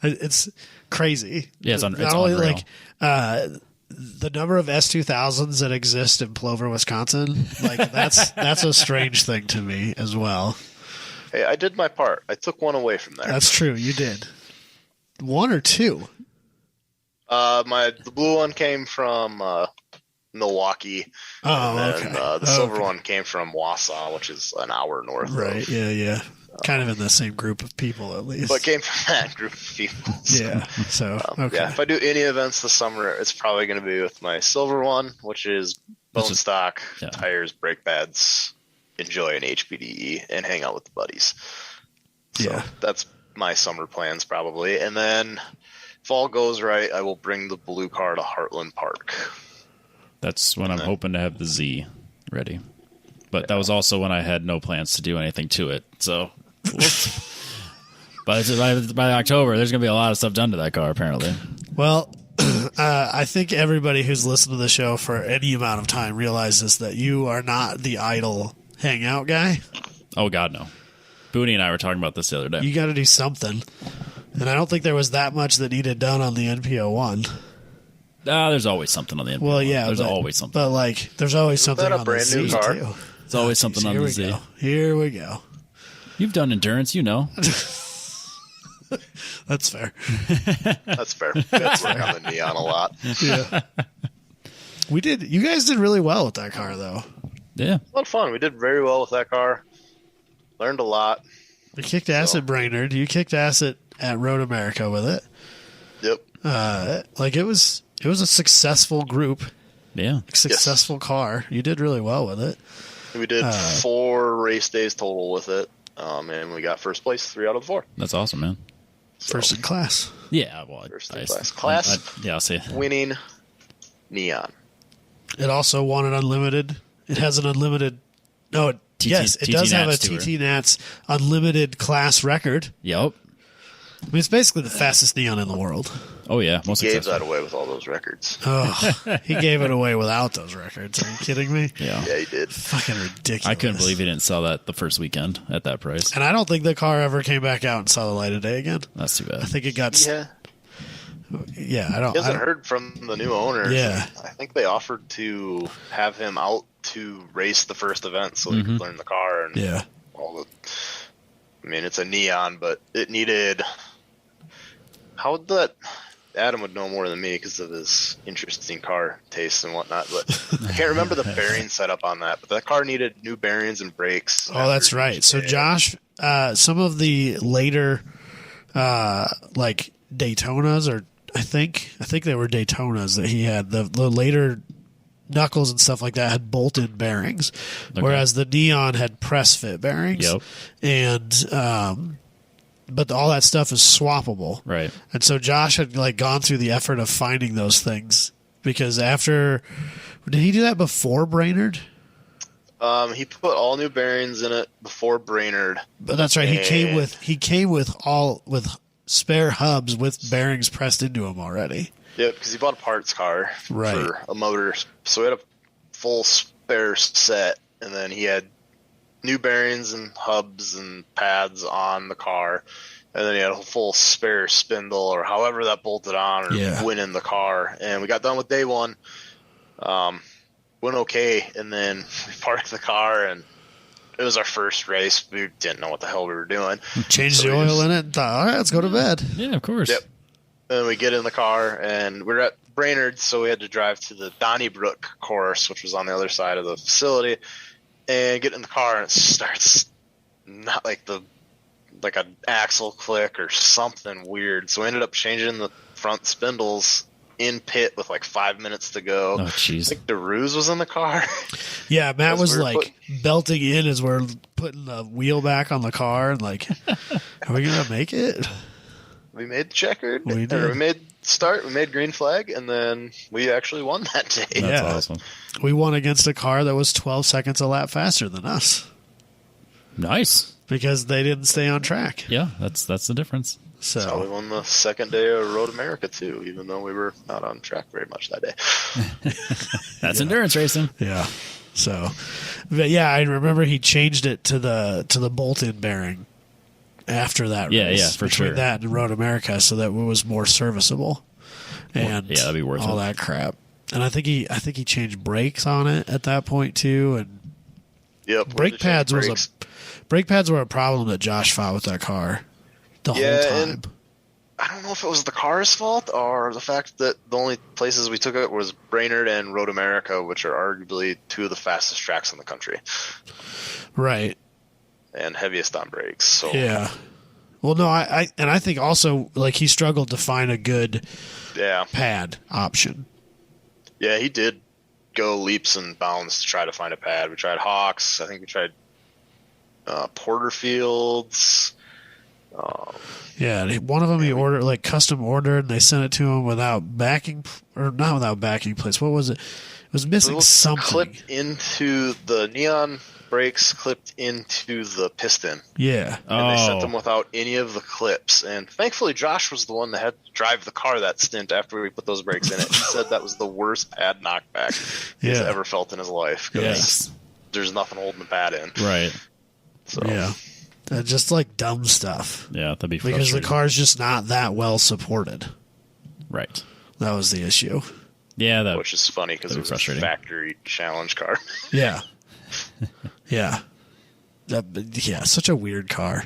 It's crazy. Yeah, it's not unreal. only like the number of S2000s that exist in Plover, Wisconsin. Like that's a strange thing to me as well. Hey, I did my part. I took one away from there. That's true. You did. 1 or 2? The blue one came from Milwaukee. Oh, and okay. The silver one came from Wausau, which is an hour north. Right. Of, Yeah. Kind of in the same group of people, at least. But came from that group of people. So, yeah. So okay. Yeah, if I do any events this summer, it's probably going to be with my silver one, which is bone stock, tires, brake pads, enjoy an HPDE, and hang out with the buddies. So that's my summer plans probably. And then if all goes right, I will bring the blue car to Heartland Park. That's when I'm hoping to have the Z ready. But that was also when I had no plans to do anything to it. So by October, there's going to be a lot of stuff done to that car, apparently. Well, I think everybody who's listened to the show for any amount of time realizes that you are not the idle hangout guy. Oh, God, no. Booney and I were talking about this the other day. You got to do something. And I don't think there was that much that needed done on the NPO1. There's always something on the NPO1. Well, yeah. There's always something. But, like, there's always something on the Z, car? too. There's always something on the Z. Here we go. You've done endurance, you know. That's fair. That's fair. That's work on the Neon a lot. Yeah. You guys did really well with that car, though. Yeah. A lot of fun. We did very well with that car. Learned a lot. We kicked ass at Brainerd. You kicked ass at Road America with it. Yep. Like it was a successful group. Yeah. Successful car. You did really well with it. We did 4 race days total with it. And we got first place 3 out of 4. That's awesome, man. First in class. Yeah, well, first in class. I'll say winning Neon. It also won an unlimited. It has an unlimited. No, it does have a TT Nats unlimited class record. Yep. I mean, it's basically the fastest Neon in the world. Oh yeah, most he gave that away with all those records. Oh, he gave it away without those records. Are you kidding me? Yeah, he did. Fucking ridiculous. I couldn't believe he didn't sell that the first weekend at that price. And I don't think the car ever came back out and saw the light of day again. That's too bad. I think it got. Yeah, I don't. He hasn't heard from the new owner. Yeah, I think they offered to have him out to race the first event so he could learn the car and all the. I mean, it's a Neon, but it needed. How would that? Adam would know more than me because of his interesting car tastes and whatnot. But I can't remember the bearing setup on that. But that car needed new bearings and brakes. Oh, that's right. So Josh, some of the later, like Daytonas, or I think they were Daytonas that he had. The later knuckles and stuff like that had bolted bearings, whereas the Neon had press fit bearings. Yep. And but all that stuff is swappable. Right. And so Josh had like gone through the effort of finding those things because did he do that before Brainerd? He put all new bearings in it before Brainerd. But that's right. He came with spare hubs with bearings pressed into them already. Yeah, because he bought a parts car for a motor. So we had a full spare set, and then he had new bearings and hubs and pads on the car. And then he had a full spare spindle or however that bolted on or went in the car. And we got done with day one. Went okay. And then we parked the car, and it was our first race. We didn't know what the hell we were doing. Changed the oil in it and thought, all right, let's go to bed. Yeah, of course. Yep. And we get in the car, and we're at Brainerd, so we had to drive to the Donnybrook course, which was on the other side of the facility, and get in the car, and it starts not like an axle click or something weird. So we ended up changing the front spindles in pit with like 5 minutes to go. Oh, jeez. I think DeRuse was in the car. Yeah, Matt was belting in as we're putting the wheel back on the car, and like, are we going to make it? We made the checkered. We did. We made start. We made green flag, and then we actually won that day. That's awesome. We won against a car that was 12 seconds a lap faster than us. Nice. Because they didn't stay on track. Yeah, that's the difference. So we won the second day of Road America too, even though we were not on track very much that day. That's endurance racing. Yeah. So, but yeah, I remember he changed it to the bolt-in bearing after that race. Yeah, for between sure. that and Road America, so that it was more serviceable. And yeah, that'd be worth all it. that crap. And I think he changed brakes on it at that point too. And yep, brake pads were a problem that Josh fought with that car the whole time. And I don't know if it was the car's fault or the fact that the only places we took it was Brainerd and Road America, which are arguably two of the fastest tracks in the country. Right. And heaviest on brakes. So yeah. Well, no, I think also like he struggled to find a good pad option. Yeah, he did go leaps and bounds to try to find a pad. We tried Hawks. I think we tried Porterfields. Yeah, one of them he ordered like custom ordered, and they sent it to him without backing or not without backing plates. What was it? It was missing something. Clipped into the neon brakes, clipped into the piston. Yeah, and they sent them without any of the clips. And thankfully, Josh was the one that had to drive the car that stint after we put those brakes in it. He said that was the worst pad knockback he's ever felt in his life. Yes, there's nothing holding the pad in. Right. So yeah. Just like dumb stuff. Yeah, that'd be because the car's just not that well supported. Right. That was the issue. Yeah, which is funny because it was a factory challenge car. Yeah. Yeah. Such a weird car.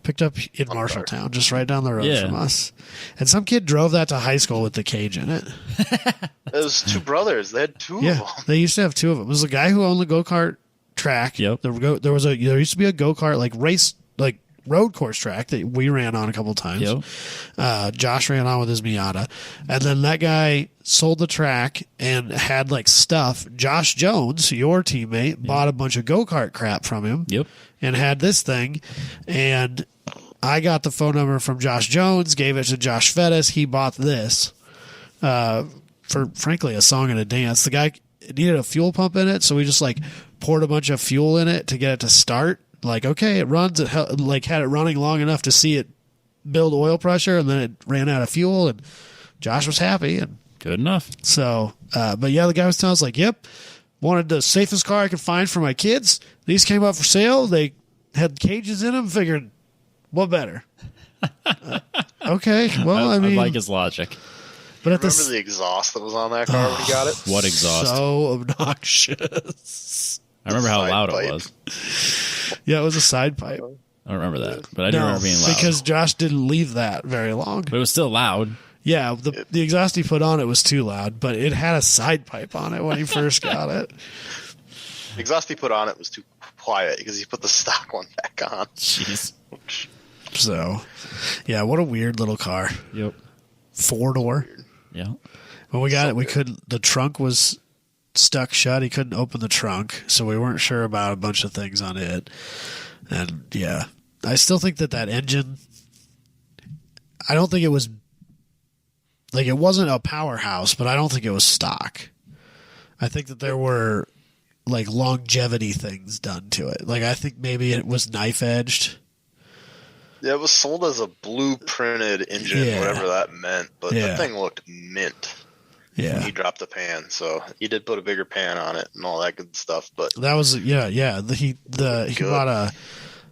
Picked up in Marshalltown, just right down the road from us. And some kid drove that to high school with the cage in it. It was two brothers. They had two of them. They used to have two of them. It was a guy who owned the go-kart track. Yep. There used to be a go-kart road course track that we ran on a couple times. Yep. Josh ran on with his Miata, and then that guy sold the track and had like stuff. Josh Jones, your teammate, bought a bunch of go-kart crap from him. Yep. And had this thing, and I got the phone number from Josh Jones, gave it to Josh Fettis. He bought this for frankly a song and a dance. The guy needed a fuel pump in it, so we just like poured a bunch of fuel in it to get it to start. Like, okay, it runs. It had it running long enough to see it build oil pressure, and then it ran out of fuel, and Josh was happy. And good enough. So, but yeah, the guy was telling us like, yep, wanted the safest car I could find for my kids. These came up for sale. They had cages in them. Figured, what better? Okay, well, I mean, I like his logic. But remember the exhaust that was on that car when he got it? What exhaust? So obnoxious. I remember how loud it was. Yeah, it was a side pipe. I don't remember that, but I do remember being loud. Because Josh didn't leave that very long. But it was still loud. Yeah, the exhaust he put on it was too loud, but it had a side pipe on it when he first got it. The exhaust he put on it was too quiet because he put the stock one back on. Jeez. So, yeah, what a weird little car. Yep. 4-door. Yeah. When we got it, the trunk was stuck shut. He couldn't open the trunk, so we weren't sure about a bunch of things on it. And yeah, I still think that engine, I don't think it was, like, it wasn't a powerhouse, but I don't think it was stock. I think that there were like longevity things done to it. Like, I think maybe it was knife edged. Yeah, it was sold as a blueprinted engine, Yeah. whatever that meant. But Yeah. that thing looked mint when Yeah. he dropped the pan. So he did put a bigger pan on it and all that good stuff. But That was he bought a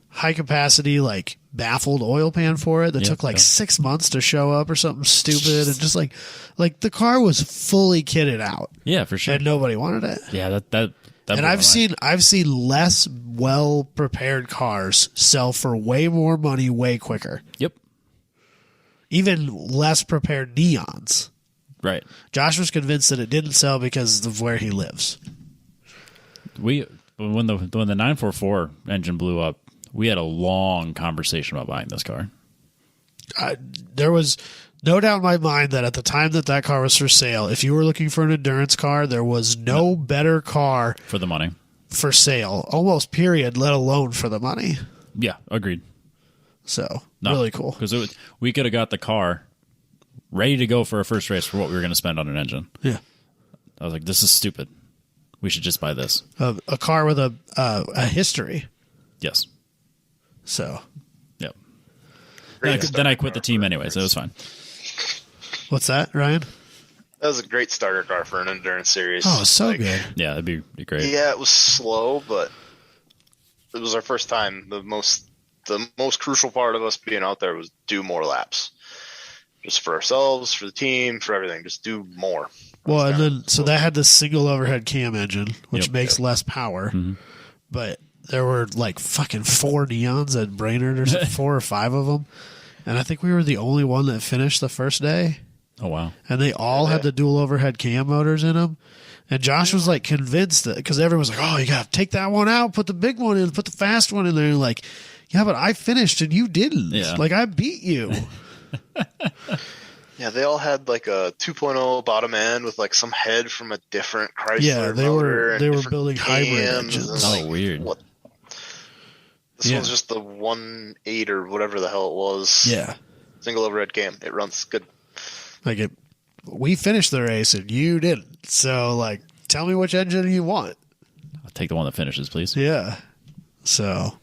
high capacity like baffled oil pan for it that took like 6 months to show up or something stupid, and just like the car was fully kitted out. Yeah, for sure. And nobody wanted it. Yeah, that And I've seen less well prepared cars sell for way more money way quicker. Yep. Even less prepared neons. Right. Josh was convinced that it didn't sell because of where he lives. When the 944 engine blew up, we had a long conversation about buying this car. There was no doubt in my mind that at the time that car was for sale, if you were looking for an endurance car, there was no better car For the money. for sale, almost period, let alone for the money. Yeah, agreed. So, really cool. Because we could have got the car ready to go for a first race for what we were going to spend on an engine. Yeah. I was like, this is stupid. We should just buy this. A car with a history. Yes. So, Yep. Then I quit the team anyway, so it was fine. what's that, Ryan? that was a great starter car for an endurance series. Oh, so good. Yeah, that'd be great. Yeah, it was slow, but it was our first time. The most crucial part of us being out there was do more laps. Just for ourselves, for the team, for everything. Just do more. Well, and then so that had the single overhead cam engine, which makes less power. Mm-hmm. But there were like fucking 4 neons at Brainerd, or something, 4 or 5 of them. And I think we were the only one that finished the first day. Oh, wow. And they all had the dual overhead cam motors in them. And Josh was like convinced that, because everyone was like, oh, you got to take that one out, put the big one in, put the fast one in there. And like, yeah, but I finished and you didn't. Yeah. Like, I beat you. Yeah, they all had like a 2.0 bottom end with like some head from a different Chrysler. Yeah, they were different building hybrid cams, engines. and, Oh, weird. What? This one's just the 1.8 or whatever the hell it was. Yeah. Single overhead cam. It runs good. Like, we finished the race and you didn't. So, like, tell me which engine you want. I'll take the one that finishes, please. Yeah. So,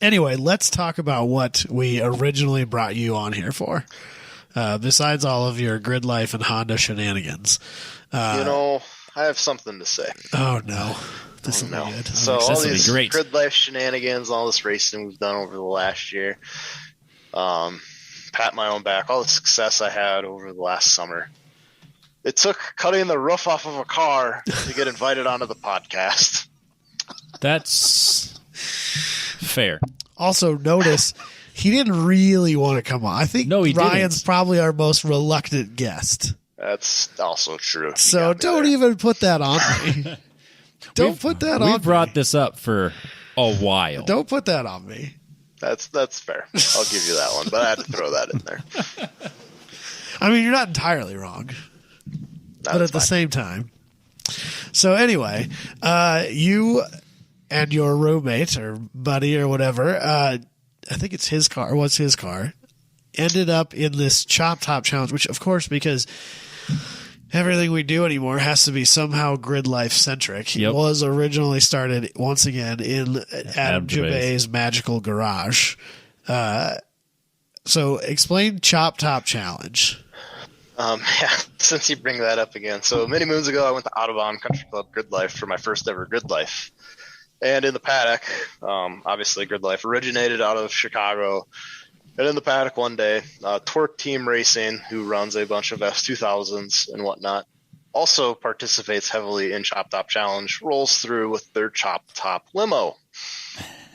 anyway, let's talk about what we originally brought you on here for. Besides all of your Gridlife and Honda shenanigans. I have something to say. Oh, no. This will be good. So all these Gridlife shenanigans, all this racing we've done over the last year, pat my own back, all the success I had over the last summer. It took cutting the roof off of a car to get invited onto the podcast. That's fair. Also, notice he didn't really want to come on. I think Ryan's didn't. Probably our most reluctant guest. That's also true. So don't even put that on me. Don't put that on me. We brought this up for a while. Don't put that on me. That's fair. I'll give you that one, but I had to throw that in there. I mean, you're not entirely wrong. But at the same time. So anyway, you and your roommate or buddy or whatever, I think it's his car, was his car, ended up in this Chop Top Challenge, which of course, because everything we do anymore has to be somehow Gridlife centric. It was originally started once again in Adam Jabay's magical garage. So explain Chop Top Challenge. Since you bring that up again. So many moons ago, I went to IowaMan Country Club Gridlife for my first ever Gridlife. And in the paddock, obviously Gridlife originated out of Chicago. And in the paddock one day, Torque Team Racing, who runs a bunch of S2000s and whatnot, also participates heavily in Chop Top Challenge, rolls through with their Chop Top limo.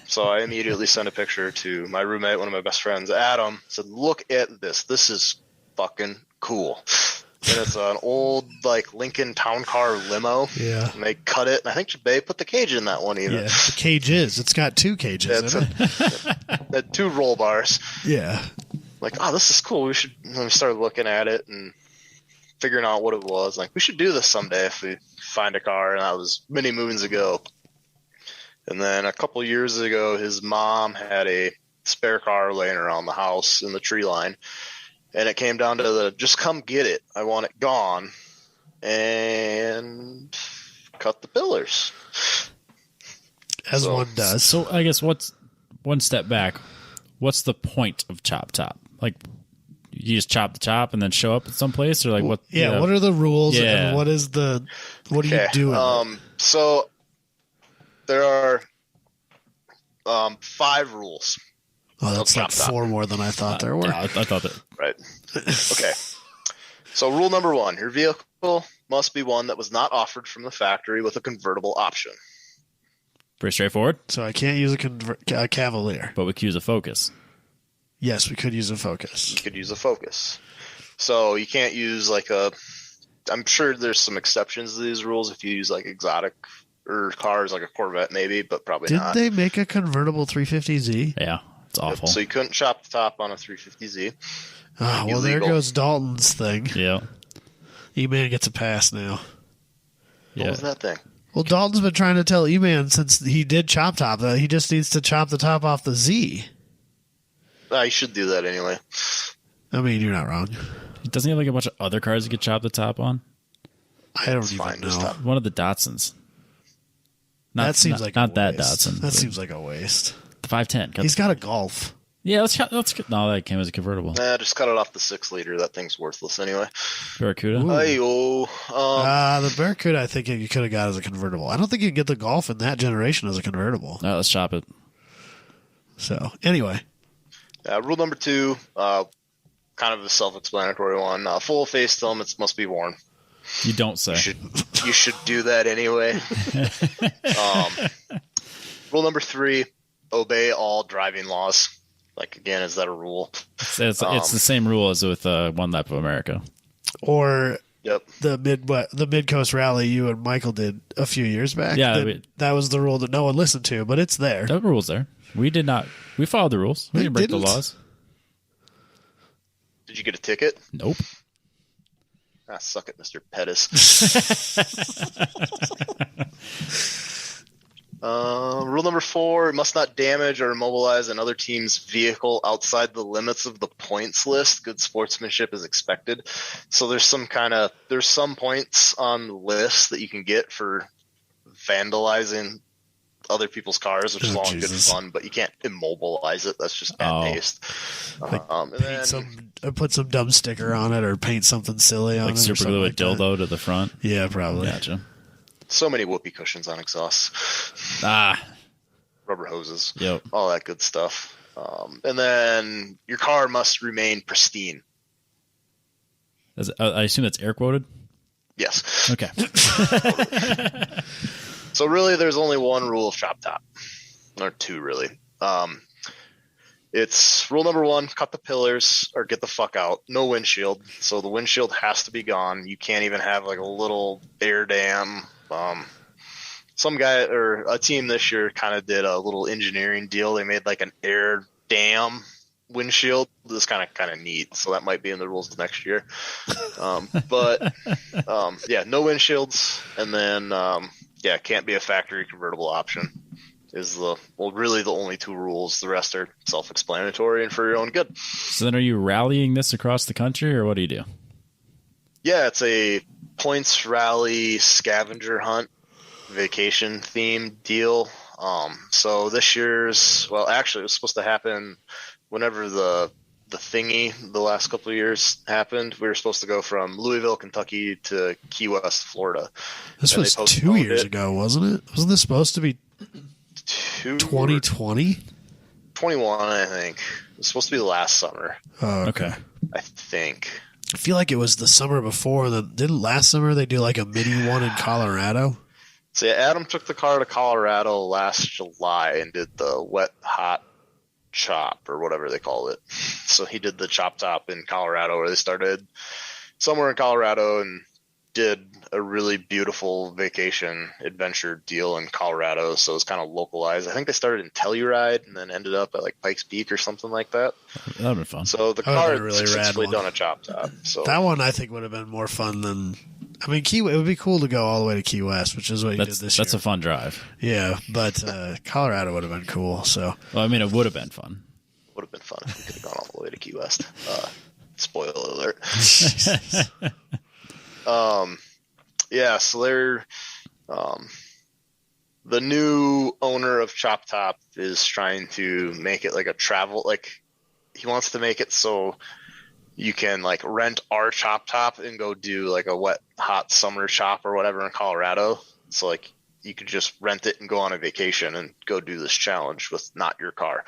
So I immediately sent a picture to my roommate, one of my best friends, Adam, said, look at this. This is fucking cool. And it's an old like Lincoln Town Car limo. Yeah. And they cut it. And I think Jabay put the cage in that one even. Yeah, the cage it's got 2 cages in it. 2 roll bars. Yeah. Like, oh, this is cool. We started looking at it and figuring out what it was. Like, we should do this someday if we find a car. And that was many moons ago. And then a couple years ago, his mom had a spare car laying around the house in the tree line. And it came down to just come get it. I want it gone. And cut the pillars. As one does. So I guess what's one step back. what's the point of Chop Top? Like, you just chop the top and then show up at some place, or like what? Yeah, what are the rules and what do you do? So there are 5 rules. Oh, that's like 4 more than I thought there were. Yeah, I thought that. Right. Okay. So rule number 1, your vehicle must be one that was not offered from the factory with a convertible option. Pretty straightforward. So I can't use a Cavalier. But we could use a Focus. Yes, we could use a Focus. You could use a Focus. So you can't use I'm sure there's some exceptions to these rules if you use like exotic or cars like a Corvette maybe, but probably not. Did they make a convertible 350Z? Yeah, it's awful. So you couldn't chop the top on a 350Z. Oh, well, there goes Dalton's thing. Yeah. E-Man gets a pass now. What was that thing? Well, Dalton's been trying to tell E-Man since he did chop top that he just needs to chop the top off the Z. You should do that anyway. I mean, you're not wrong. Doesn't he have like a bunch of other cars you could chop the top on? I don't even know. One of the Datsuns. That seems like not a that waste. Datsun. That seems like a waste. The 510. He's got a Golf. Yeah, let's no, that came as a convertible. Just cut it off the 6-liter. That thing's worthless anyway. Barracuda. The Barracuda, I think you could have got as a convertible. I don't think you can get the Golf in that generation as a convertible. All right, let's chop it. So, anyway. Rule number 2, kind of a self-explanatory one. Full face helmets must be worn. You don't say. You should do that anyway. Rule number 3, obey all driving laws. Like, again, is that a rule? It's the same rule as with One Lap of America. Or the Mid-Coast Rally you and Michael did a few years back. Yeah. That was the rule that no one listened to, but it's there. The rule's there. We did not. We followed the rules. We didn't break the laws. Did you get a ticket? Nope. Suck it, Mr. Pettis. Rule number 4, it must not damage or immobilize another team's vehicle outside the limits of the points list. Good sportsmanship is expected. So there's some points on the list that you can get for vandalizing other people's cars, which is all good fun, but you can't immobilize it. That's just bad taste. Put some dumb sticker on it or paint something silly on it. Like super glue a dildo to the front? Yeah, probably. Gotcha. So many whoopee cushions on exhausts. Rubber hoses. Yep. All that good stuff. And then your car must remain pristine. I assume that's air quoted? Yes. Okay. So really, there's only one rule of Chop Top. Or 2, really. It's rule number 1, cut the pillars or get the fuck out. No windshield. So the windshield has to be gone. You can't even have like a little air dam. Some guy or a team this year kind of did a little engineering deal. They made like an air dam windshield. This is kind of neat. So that might be in the rules next year. No windshields. And then, can't be a factory convertible option. Is really the only 2 rules. The rest are self-explanatory and for your own good. So then are you rallying this across the country, or what do you do? Yeah, it's a points rally scavenger hunt vacation themed deal. So this year's, actually it was supposed to happen whenever the thingy the last couple of years happened. We were supposed to go from Louisville, Kentucky to Key West, Florida. This was 2 years ago, wasn't it? Wasn't this supposed to be 2020? 21, I think. It was supposed to be last summer. Oh, okay. I think. I feel like it was the summer before. Didn't last summer they do like a mini one in Colorado? So Adam took the car to Colorado last July and did the wet hot chop or whatever they call it. So he did the chop top in Colorado, where they started somewhere in Colorado and did a really beautiful vacation adventure deal in Colorado. So it's kind of localized. I think they started in Telluride and then ended up at like Pikes Peak or something like that. That would be fun. So the car had successfully done a chop top. So that one I think would have been more fun than. I mean, it would be cool to go all the way to Key West, which is what you did this year. That's a fun drive. Yeah, but Colorado would have been cool. So, well, I mean, it would have been fun. Would have been fun if we could have gone all the way to Key West. Spoiler alert. So they're the new owner of Chop Top is trying to make it like a travel, like he wants to make it so you can like rent our Chop Top and go do like a wet, hot summer chop or whatever in Colorado. So like you could just rent it and go on a vacation and go do this challenge with not your car.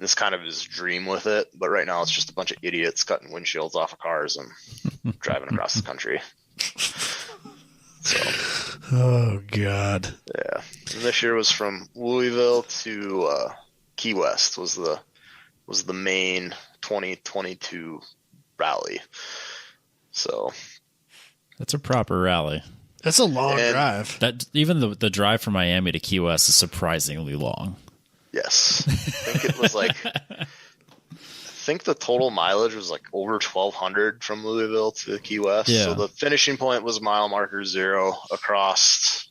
This kind of his dream with it, but right now it's just a bunch of idiots cutting windshields off of cars and driving across the country. So, oh God, yeah. And this year was from Louisville to Key West was the main 2022 rally. So That's a proper rally. that's a long drive. That even the drive from Miami to Key West is surprisingly long. Yes, I think it was like I think the total mileage was like over 1,200 from Louisville to Key West. Yeah. So the finishing point was mile marker 0 across.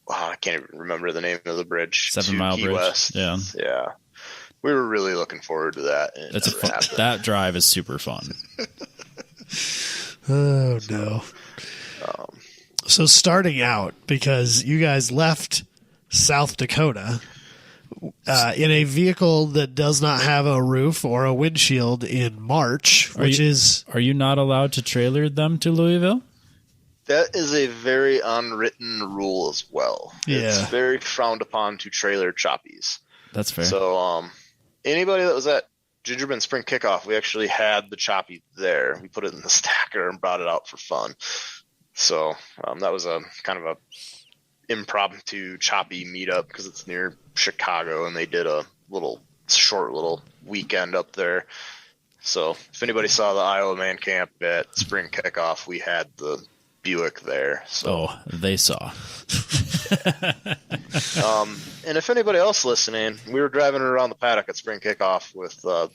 Wow, I can't even remember the name of the bridge. 7 to Mile Key Bridge. West. Yeah. We were really looking forward to that. And That's that drive is super fun. Oh no. So starting out, because you guys left South Dakota in a vehicle that does not have a roof or a windshield in March, Are you not allowed to trailer them to Louisville? That is a very unwritten rule as well. Yeah. It's very frowned upon to trailer choppies. That's fair. So anybody that was at Gingerbread Spring Kickoff, we actually had the choppy there. We put it in the stacker and brought it out for fun. So that was a kind of a impromptu choppy meetup because it's near Chicago, and they did a short little weekend up there. So if anybody saw the IowaMan camp at Spring Kickoff, we had the Buick there. So. Oh, they saw. And if anybody else listening, we were driving around the paddock at Spring Kickoff with 4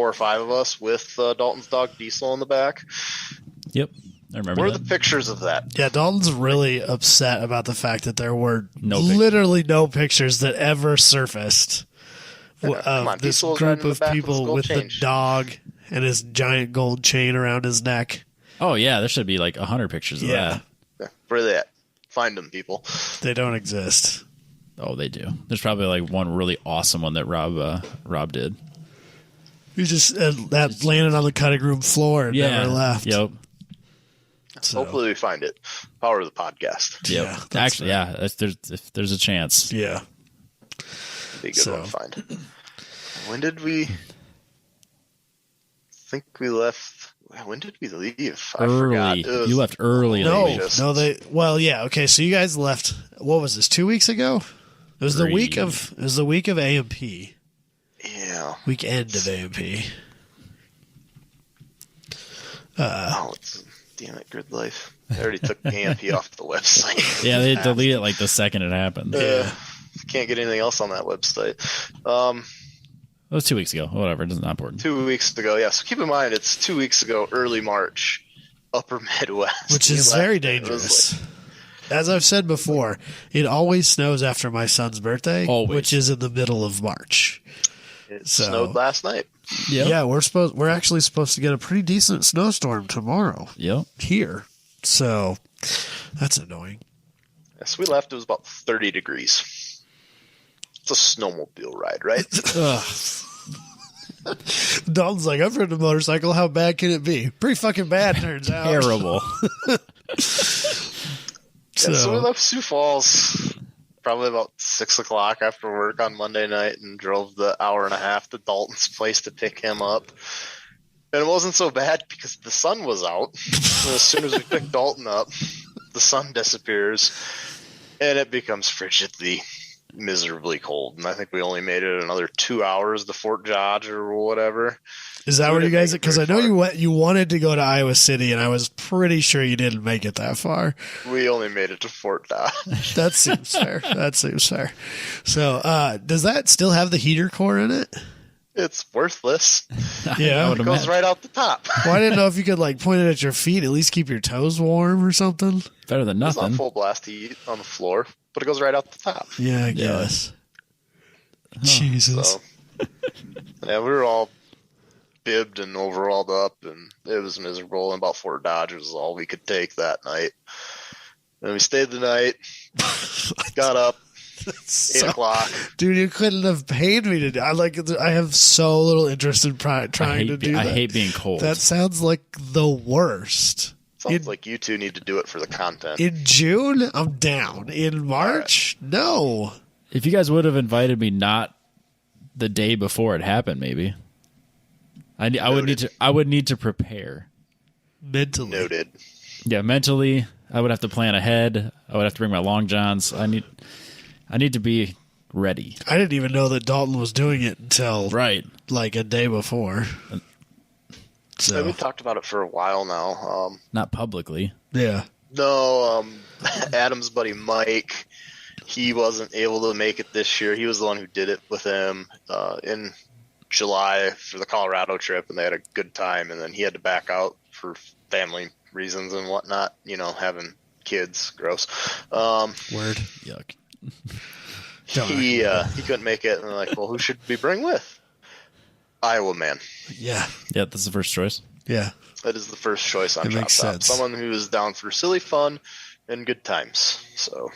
or 5 of us with Dalton's dog Diesel in the back. Yep, I remember. Where are that. the pictures of that? Yeah, Dalton's really upset about the fact that there were No no pictures that ever surfaced Come of on, this Diesel was group riding in the of back with his people gold with chain. the dog and his giant gold chain around his neck. Oh yeah, there should be like 100 pictures of that. Yeah, where are they at? Find them, people. They don't exist. Oh, they do. There's probably like one really awesome one that Rob did. He just that landed on the cutting room floor and never left. Yep. So, Hopefully we find it. Power of the podcast. Yep. Yeah, that's Actually, yeah. If there's a chance. yeah. Be a good one to find. When did we think we left? When did we leave? I forgot. Early. You left early. No, well, yeah, okay. So you guys left. What was this? 2 weeks ago? It was the week of. It was the week of AMP. Yeah. Weekend of AMP. Damn it, Gridlife. I already took AMP off the website. Yeah, they delete it like the second it happened. Can't get anything else on that website. It was 2 weeks ago. Whatever, it's not important. 2 weeks ago, yeah. So keep in mind, it's 2 weeks ago, early March, upper Midwest. Which is very dangerous. As I've said before, it always snows after my son's birthday, Always. which is in the middle of March. It So- snowed last night. Yep. Yeah, we're actually supposed to get a pretty decent snowstorm tomorrow Yep. here. So that's annoying. Yes, we left. It was about 30 degrees. It's a snowmobile ride, right? Dalton's like, I've ridden a motorcycle. How bad can it be? Pretty fucking bad, turns out. Terrible. So we left Sioux Falls probably about 6 o'clock after work on Monday night and drove the hour and a half to Dalton's place to pick him up. And it wasn't so bad because the sun was out. And as soon as we picked Dalton up, the sun disappears and it becomes frigidly, miserably cold. And I think we only made it another 2 hours to Fort Dodge or whatever. Is that where you guys? Because I know far. you wanted to go to Iowa City, and I was pretty sure you didn't make it that far. We only made it to Fort Dodge. That seems fair. That seems fair. So, does that still have the heater core in it? It's worthless. Yeah, would It goes imagine. right out the top. well, I didn't know if you could like point it at your feet, at least keep your toes warm or something. Better than It's not nothing. full blast heat on the floor, but it goes right out the top. Yeah, I guess. Jesus. So, yeah, we were all bibbed and overalled up, and it was miserable. And about Fort Dodge was all we could take that night. And we stayed the night. Got up 8 o'clock. Dude, you couldn't have paid me to do. I have so little interest in trying to do that. I hate being cold. That sounds like the worst. Sounds like you two need to do it for the content. In June, I'm down. In March, no. If you guys would have invited me not the day before it happened, maybe. I would need to prepare. Mentally. Noted. Yeah, mentally, I would have to plan ahead. I would have to bring my long johns. I need to be ready. I didn't even know that Dalton was doing it until like a day before. So we talked about it for a while now. Not publicly. Yeah. No, Adam's buddy Mike, he wasn't able to make it this year. He was the one who did it with him in July for the Colorado trip, and they had a good time. And then he had to back out for family reasons and whatnot. You know, having kids, gross. Word. Yuck. He couldn't make it, and they're like, well, who should we bring with? IowaMan. Yeah. Yeah, that's the first choice. Yeah. That is the first choice on It makes Chop Top. sense. Someone who is down for silly fun and good times. So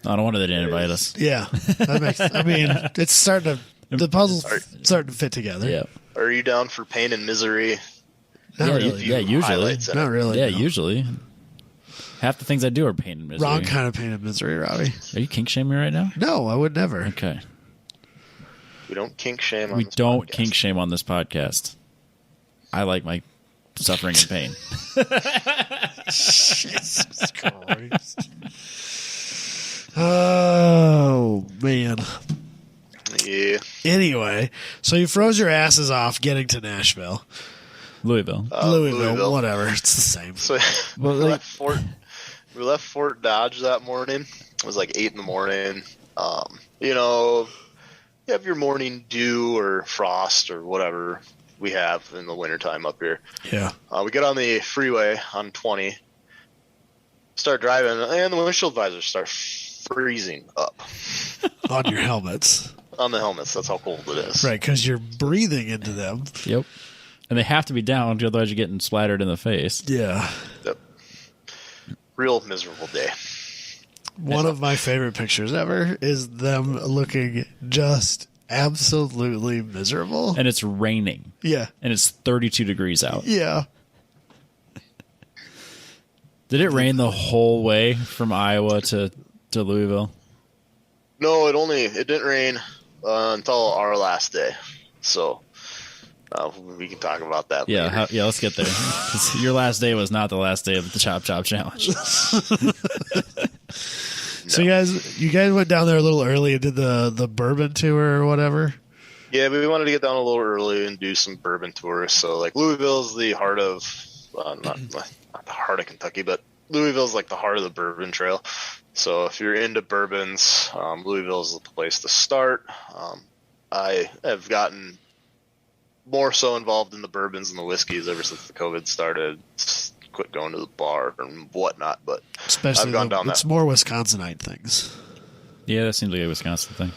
I don't wonder they didn't invite us. Yeah. That makes. I mean, it's starting to. The puzzle's starting to fit together. Yeah. are you down for pain and misery? Not Yeah, really. yeah, usually. Highlights in Not it? really. Yeah, no. usually. Half the things I do are pain and misery. Wrong kind of pain and misery, Robbie. Are you kink shaming me right now? No, I would never. Okay. We don't kink shame on We this don't podcast. kink shame on this podcast. I like my suffering and pain. Jesus Christ. Oh, man. Yeah. Anyway, so you froze your asses off getting to Nashville. Louisville. Louisville, whatever. It's the same. So Well, we, like- left Fort Dodge that morning. It was like 8 in the morning. You know, you have your morning dew or frost or whatever we have in the wintertime up here. Yeah. We get on the freeway on 20, start driving, and the windshield visors start freezing up On your helmets. on the helmets. That's how cold it is. Right, because you're breathing into them. Yep. And they have to be down, otherwise you're getting splattered in the face. Yeah. Yep. Real miserable day. One of my favorite pictures ever is them looking just absolutely miserable. And it's raining. Yeah. And it's 32 degrees out. Yeah. Did it rain the whole way from Iowa to Louisville? No, it didn't rain until our last day. So we can talk about that Yeah, later. let's get there. 'Cause your last day was not the last day of the Chop Chop Challenge. So you guys went down there a little early and did the bourbon tour or whatever. Yeah, we wanted to get down a little early and do some bourbon tours. So, like, Louisville's the heart of, not the heart of Kentucky, but Louisville's like the heart of the bourbon trail. So if you're into bourbons, Louisville's the place to start. I have gotten more so involved in the bourbons and the whiskeys ever since the COVID started. Quit going to the bar and whatnot, but Especially I've gone down it's that. more Wisconsinite things. Yeah, that seems like a Wisconsin thing.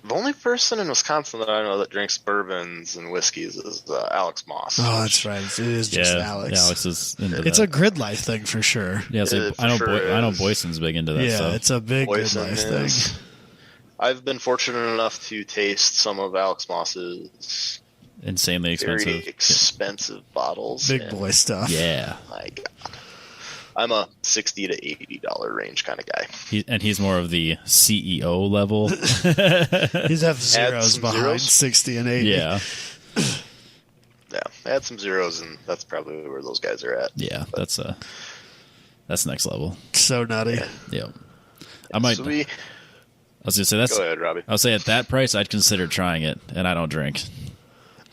The only person in Wisconsin that I know that drinks bourbons and whiskeys is Alex Moss. Oh, that's right. It is just Yeah, Alex. Alex is into It's that. a Gridlife thing for sure. Yeah, so It I know. for sure I know is. Boyson's big into that Yeah, stuff. it's a big Poison Gridlife is- thing. I've been fortunate enough to taste some of Alex Moss's Insanely very expensive. expensive bottles. Big and boy stuff. Yeah, My God. I'm a $60 to $80 range kind of guy. he's more of the CEO level. He's have zeros some behind zeros? 60 and 80. Yeah, Yeah, add some zeros, and that's probably where those guys are at. yeah. That's next level. So nutty. Yeah, I might. So I was gonna say that's. go ahead, Robbie. I'll say at that price, I'd consider trying it, and I don't drink.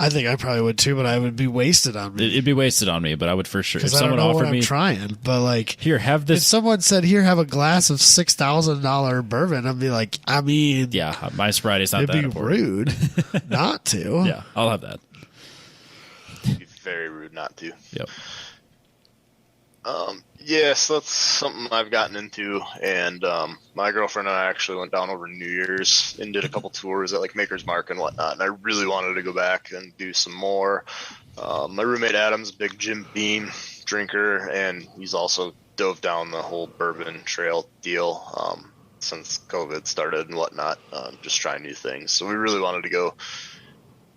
I think I probably would too, but I would be wasted on me. It'd be wasted on me, but I would for sure. If Because I don't someone know what offered I'm me, trying. But like, here, have if this. someone said, here, have a glass of $6,000 bourbon, I'd be like, I mean, Yeah, my sobriety's not it'd that be important. rude not to. Yeah, I'll have that. It'd be very rude not to. Yep. Yes, that's something I've gotten into, and my girlfriend and I actually went down over New Year's and did a couple tours at like Maker's Mark and whatnot, and I really wanted to go back and do some more. My roommate Adam's a big Jim Beam drinker, and he's also dove down the whole bourbon trail deal since COVID started and whatnot, just trying new things. So we really wanted to go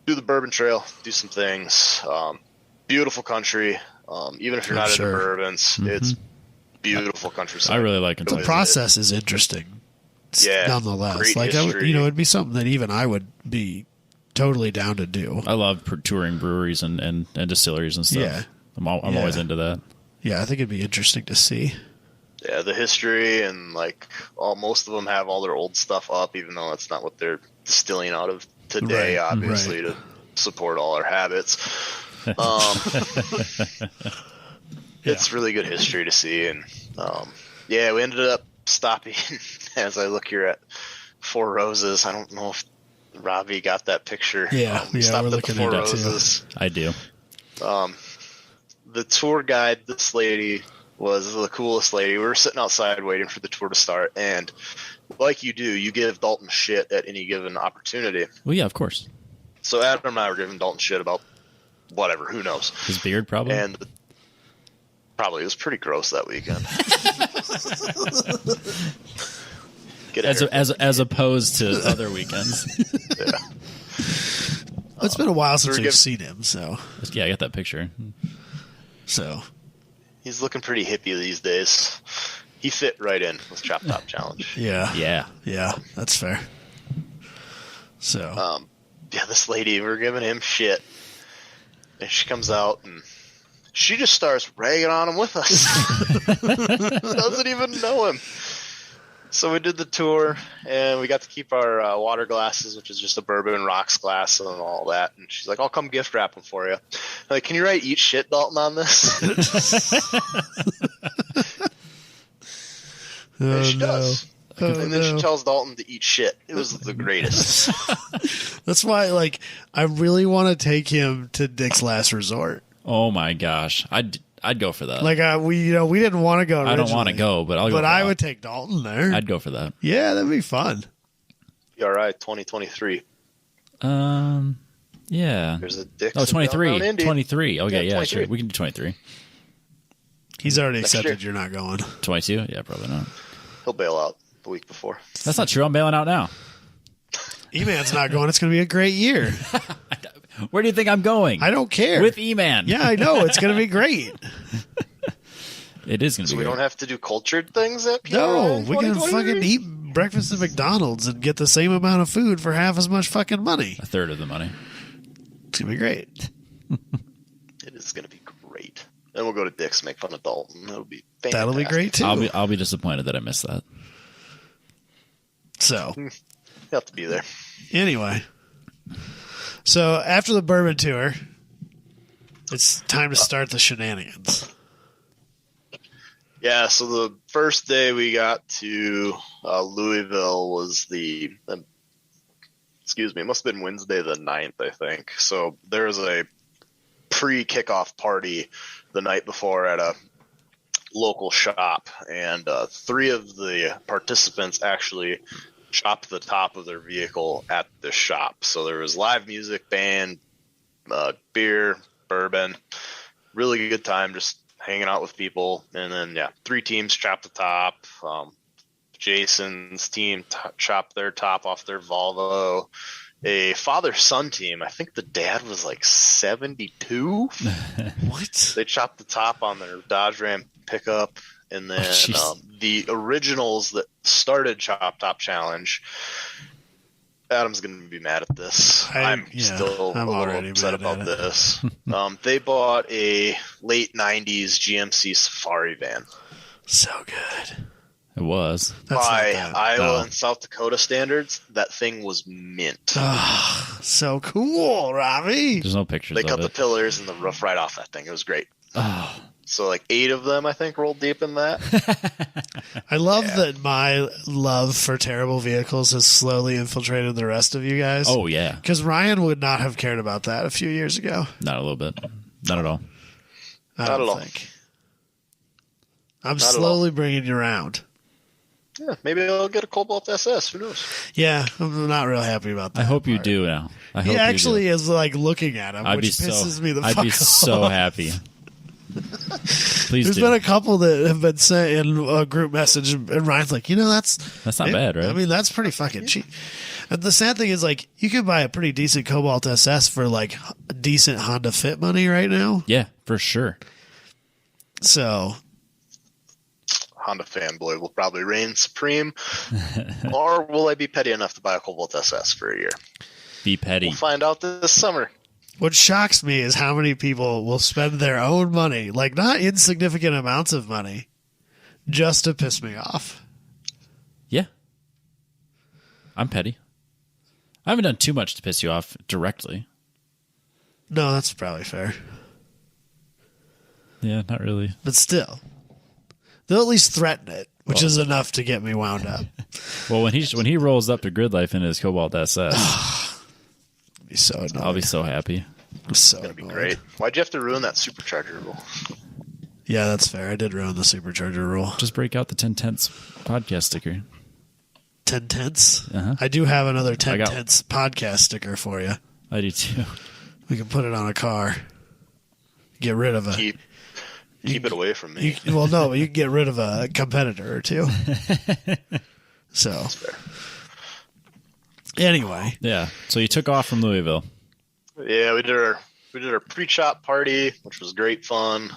do the bourbon trail, do some things. Beautiful country. Even if you're not into bourbons, it's beautiful countryside. I really like it. The process is interesting. Yeah, nonetheless, like it'd be something that even I would be totally down to do. I love touring breweries and distilleries and stuff. Yeah, I'm always into that. Yeah, I think it'd be interesting to see. Yeah, the history and like most of them have all their old stuff up, even though that's not what they're distilling out of today, obviously, to support all our habits. It's really good history to see, and we ended up stopping. As I look here at Four Roses, I don't know if Robbie got that picture. We stopped at the Four Roses. Too. I do. The tour guide, this lady, was the coolest lady. We were sitting outside waiting for the tour to start, and like you do, you give Dalton shit at any given opportunity. Well, yeah, of course. So Adam and I were giving Dalton shit about whatever, who knows. His beard, probably? And probably. It was pretty gross that weekend. As opposed to other weekends. Yeah. It's been a while since we've seen him, so. Yeah, I got that picture. So. He's looking pretty hippie these days. He fit right in with Chop Top Challenge. Yeah, that's fair. So. This lady, we're giving him shit. And she comes out and she just starts ragging on him with us. Doesn't even know him. So we did the tour, and we got to keep our water glasses, which is just a bourbon rocks glass and all that. And she's like, I'll come gift wrap them for you. I'm like, can you write eat shit, Dalton, on this? And she does. And then she tells Dalton to eat shit. It was the greatest. That's why, like, I really want to take him to Dick's Last Resort. Oh my gosh, I'd go for that. Like we didn't want to go originally. I don't want to go, but I'll go. But I would take Dalton there. I'd go for that. Yeah, that'd be fun. PRI 2023. Yeah. There's a Dick's. Oh, 23. 23. Okay, yeah, 23. sure. We can do 23. He's already accepted you're not going. 22? Yeah, probably not. He'll bail out the week before. That's not true. I'm bailing out now. E-Man's not going. It's going to be a great year. Where do you think I'm going? I don't care. With E-Man. Yeah, I know. It's going to be great. It is going to be So we great. don't have to do cultured things at PRI? No, we can fucking eat breakfast at McDonald's and get the same amount of food for half as much fucking money. A third of the money. It's going to be great. It is going to be great. Then we'll go to Dick's and make fun of Dalton. That'll be fantastic. That'll be great, too. I'll be disappointed that I missed that. So. You'll have to be there. Anyway. So, after the bourbon tour, it's time to start the shenanigans. Yeah, so the first day we got to Louisville was it must have been Wednesday the 9th, I think. So there was a pre-kickoff party the night before at a local shop, and 3 of the participants actually chopped the top of their vehicle at the shop. So there was live music, band, beer, bourbon, really good time just hanging out with people. And then 3 teams chopped the top. Jason's team chopped their top off their Volvo. A father-son team, I think the dad was like 72. What? They chopped the top on their Dodge Ram pickup. And then the originals that started Chop Top Challenge, Adam's going to be mad at this. I'm still a little upset about this. They bought a late 90s GMC Safari van. So good. It was. By Iowa and South Dakota standards, that thing was mint. Oh, so cool, Robbie. There's no pictures They of cut it. the pillars and the roof right off that thing. It was great. Oh. So like 8 of them, I think, rolled deep in that. I love that my love for terrible vehicles has slowly infiltrated the rest of you guys. Oh, yeah. Because Ryan would not have cared about that a few years ago. Not a little bit. Not at all. I Not don't at all. think. I'm slowly bringing you around. Yeah, maybe I'll get a Cobalt SS. Who knows? Yeah, I'm not real happy about that. I hope you do now. I hope He you actually do. is like looking at him, I'd which pisses me the fuck I'd be off. so happy. Please There's do. been a couple that have been sent in a group message, and Ryan's like, That's not bad, right? I mean, that's pretty fucking cheap. And the sad thing is, like, you could buy a pretty decent Cobalt SS for like decent Honda Fit money right now. Yeah, for sure. So, Honda fanboy will probably reign supreme, or will I be petty enough to buy a Cobalt SS for a year? Be petty. We'll find out this summer. what shocks me is how many people will spend their own money, like not insignificant amounts of money, just to piss me off. Yeah. I'm petty. I haven't done too much to piss you off directly. No, that's probably fair. Yeah, not really. But still, they'll at least threaten it, which is enough to get me wound up. Well, when he rolls up to Gridlife in his Cobalt SS, I'll be so annoyed. I'll be so happy. I'm so It's gonna be annoyed. great. Why'd you have to ruin that supercharger rule? Yeah, that's fair. I did ruin the supercharger rule. Just break out the 10 tenths podcast sticker. 10 tenths? Uh-huh. I do have another I 10 got- tenths podcast sticker for you. I do too. We can put it on a car. Get rid of a... Keep it away from me. well, no, but you can get rid of a competitor or two. So, That's fair. anyway. Yeah. So you took off from Louisville. Yeah, we did our pre-chop party, which was great fun.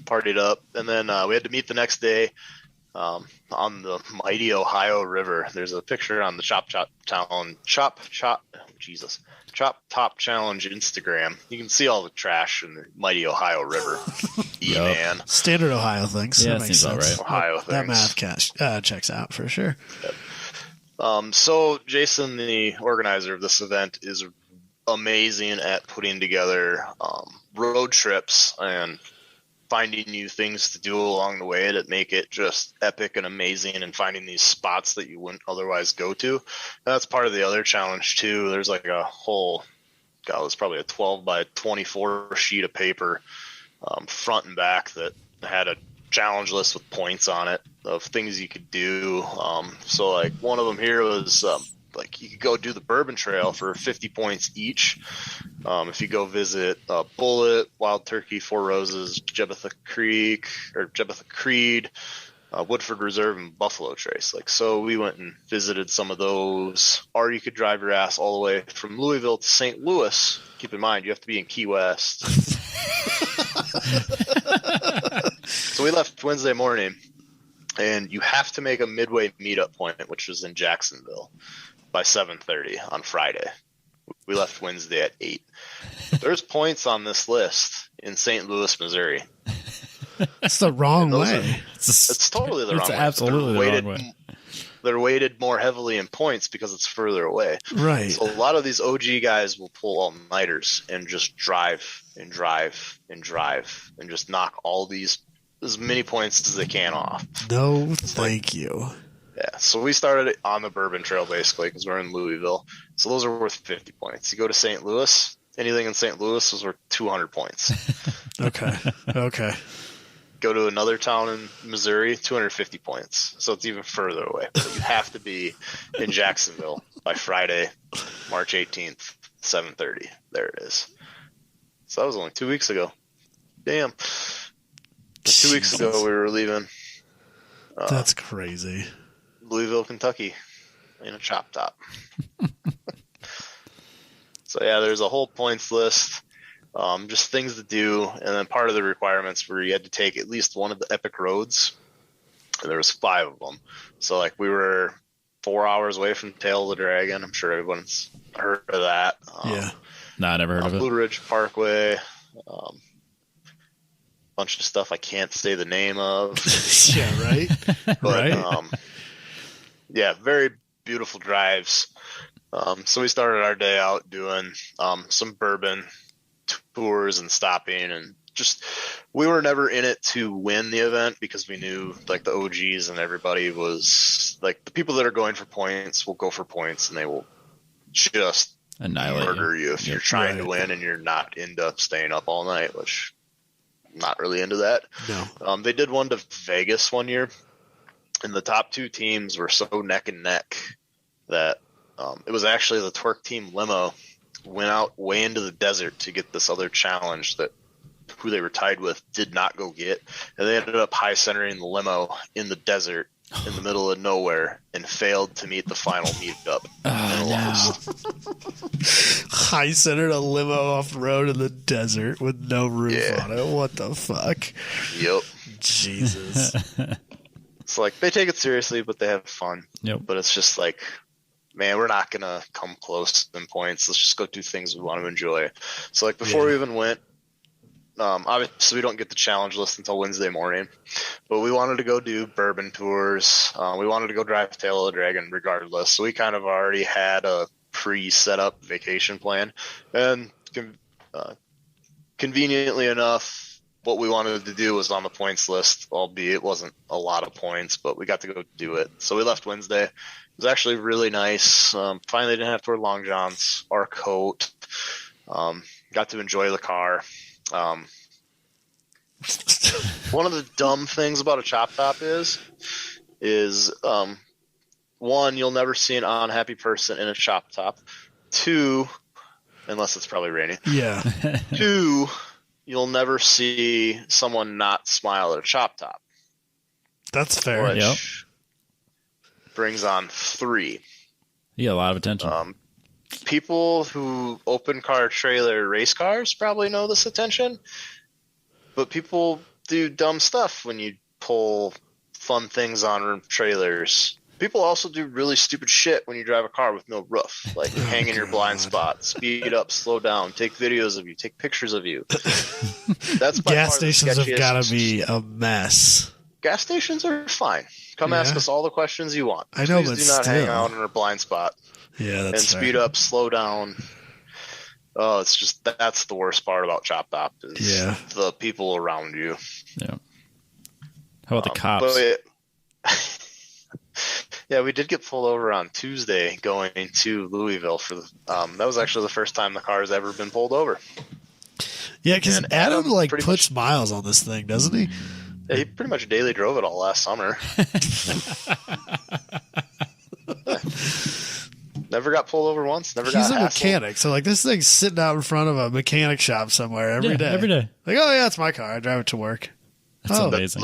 Partied up, and then we had to meet the next day on the mighty Ohio River. There's a picture on the Chop Top Challenge Instagram. You can see all the trash in the mighty Ohio River. Man, Standard Ohio things. Yeah, that that makes seems about sense. right. Ohio That things. math checks out for sure. So Jason, the organizer of this event, is amazing at putting together road trips and finding new things to do along the way that make it just epic and amazing, and finding these spots that you wouldn't otherwise go to. And that's part of the other challenge too. There's like a whole, it was probably a 12 by 24 sheet of paper, front and back, that had a challenge list with points on it of things you could do. So like one of them here was like you could go do the Bourbon Trail for 50 points each. If you go visit Bullet, Wild Turkey, Four Roses, Jebetha Creed, Woodford Reserve, and Buffalo Trace. Like, so we went and visited some of those. Or you could drive your ass all the way from Louisville to St. Louis. Keep in mind, you have to be in Key West. So we left Wednesday morning, and you have to make a midway meetup point, which was in Jacksonville, by 7:30 on Friday. We left Wednesday at 8. There's points on this list in St. Louis, Missouri. That's the wrong Those way. It's totally the wrong way. Absolutely the wrong way. They're weighted more heavily in points because it's further away. Right. So a lot of these OG guys will pull all-nighters and just drive and just knock all these, as many points as they can off. No, thank you. Yeah, so we started on the Bourbon Trail basically because we're in Louisville. So those are worth 50 points. You go to St. Louis, anything in St. Louis is worth 200 points. Okay. Go to another town in Missouri, 250 points. So it's even further away. But you have to be in Jacksonville by Friday, March 18th, 7:30. There it is. So that was only 2 weeks ago. Damn. 2 weeks ago we were leaving That's crazy. Louisville, Kentucky in a chop top. So yeah, there's a whole points list. Just things to do, and then part of the requirements were you had to take at least one of the epic roads. And there was 5 of them. So like we were 4 hours away from Tail of the Dragon. I'm sure everyone's heard of that. Yeah. No, I never heard of it. Blue Ridge Parkway. Bunch of stuff I can't say the name of. Yeah, right? But Right. yeah, very beautiful drives. So we started our day out doing some bourbon tours and stopping, and just we were never in it to win the event because we knew like the OGs and everybody was like the people that are going for points will go for points, and they will just Annihilate murder you if you're trying to Right. win and you're not into staying up all night, which I'm not really into that. No. They did one to Vegas one year, and the top 2 teams were so neck and neck that it was actually the Twerk Team limo went out way into the desert to get this other challenge that who they were tied with did not go get, and they ended up high centering the limo in the desert in the middle of nowhere and failed to meet the final meetup. High centered a limo off the road in the desert with no roof on it. What the fuck? Yep. Jesus. It's like they take it seriously, but they have fun. Yep. But it's just like, man, we're not gonna come close in points. Let's just go do things we want to enjoy. So like before we even went, obviously we don't get the challenge list until Wednesday morning, but we wanted to go do bourbon tours. We wanted to go drive Tail of the Dragon regardless. So we kind of already had a pre-set up vacation plan, and conveniently enough, what we wanted to do was on the points list, albeit it wasn't a lot of points, but we got to go do it. So we left Wednesday. It was actually really nice. Finally didn't have to wear long johns or a coat. Got to enjoy the car. One of the dumb things about a chop top is one, you'll never see an unhappy person in a chop top. Two, unless it's probably raining. Yeah. Two, you'll never see someone not smile at a chop top. That's fair. Which brings on three. You get a lot of attention. People who open car trailer race cars probably know this attention, but people do dumb stuff when you pull fun things on trailers. People also do really stupid shit when you drive a car with no roof, like hang in your blind spot, speed up, slow down, take videos of you, take pictures of you. That's by gas far the stations have sketchiest. got to be a mess. Gas stations are fine. Come ask us all the questions you want. I know, Please but do not still. hang out in a blind spot. Yeah, And that's speed fair. up, slow down. Oh, it's just that's the worst part about Chop Top is the people around you. Yeah. How about the cops? Yeah, we did get pulled over on Tuesday going to Louisville for the. That was actually the first time the car has ever been pulled over. Yeah, because And Adam like pretty puts miles on this thing, doesn't he? Yeah, he pretty much daily drove it all last summer. Never got pulled over once. Never got He's a hassled. mechanic, so like this thing's sitting out in front of a mechanic shop somewhere every day. Every day. Like, oh yeah, it's my car. I drive it to work. That's Oh, amazing.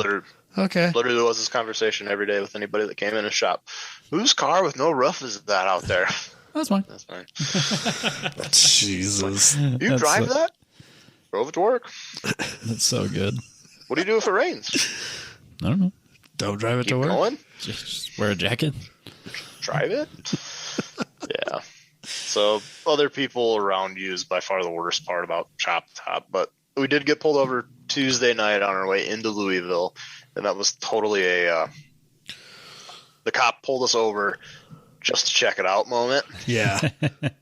Okay. Literally was this conversation every day with anybody that came in a shop. Whose car with no roof is that out there? That's fine. That's fine. Jesus. You That's drive that? Drove it to work. That's so good. What do you do if it rains? I don't know. Don't drive it Keep to work. going? Just wear a jacket. Drive it? Yeah. So other people around you is by far the worst part about Chop Top. But we did get pulled over Tuesday night on our way into Louisville, and that was totally a the cop pulled us over just to check it out moment. Yeah.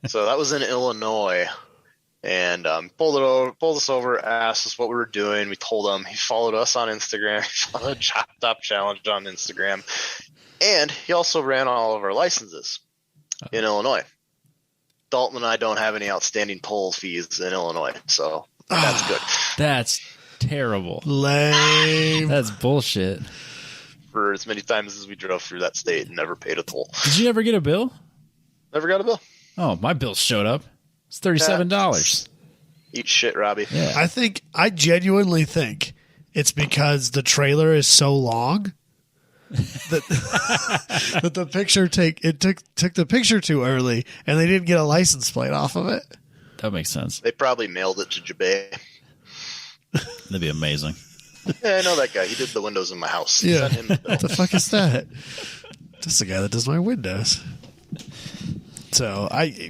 So that was in Illinois, and pulled us over, asked us what we were doing. We told him. He followed us on Instagram. He followed Chop Top Challenge on Instagram, and he also ran all of our licenses in Illinois. Dalton and I don't have any outstanding toll fees in Illinois, so that's good. That's terrible. Lame. That's bullshit. For as many times as we drove through that state and never paid a toll. Did you ever get a bill? Never got a bill. Oh, my bill showed up. It's $37. Eat shit, Robbie. Yeah. I genuinely think it's because the trailer is so long that that the picture took the picture too early, and they didn't get a license plate off of it. That makes sense. They probably mailed it to Jabay. That'd be amazing. Yeah, I know that guy. He did the windows in my house. Yeah. Send him the bill. What the fuck is that? That's the guy that does my windows. So I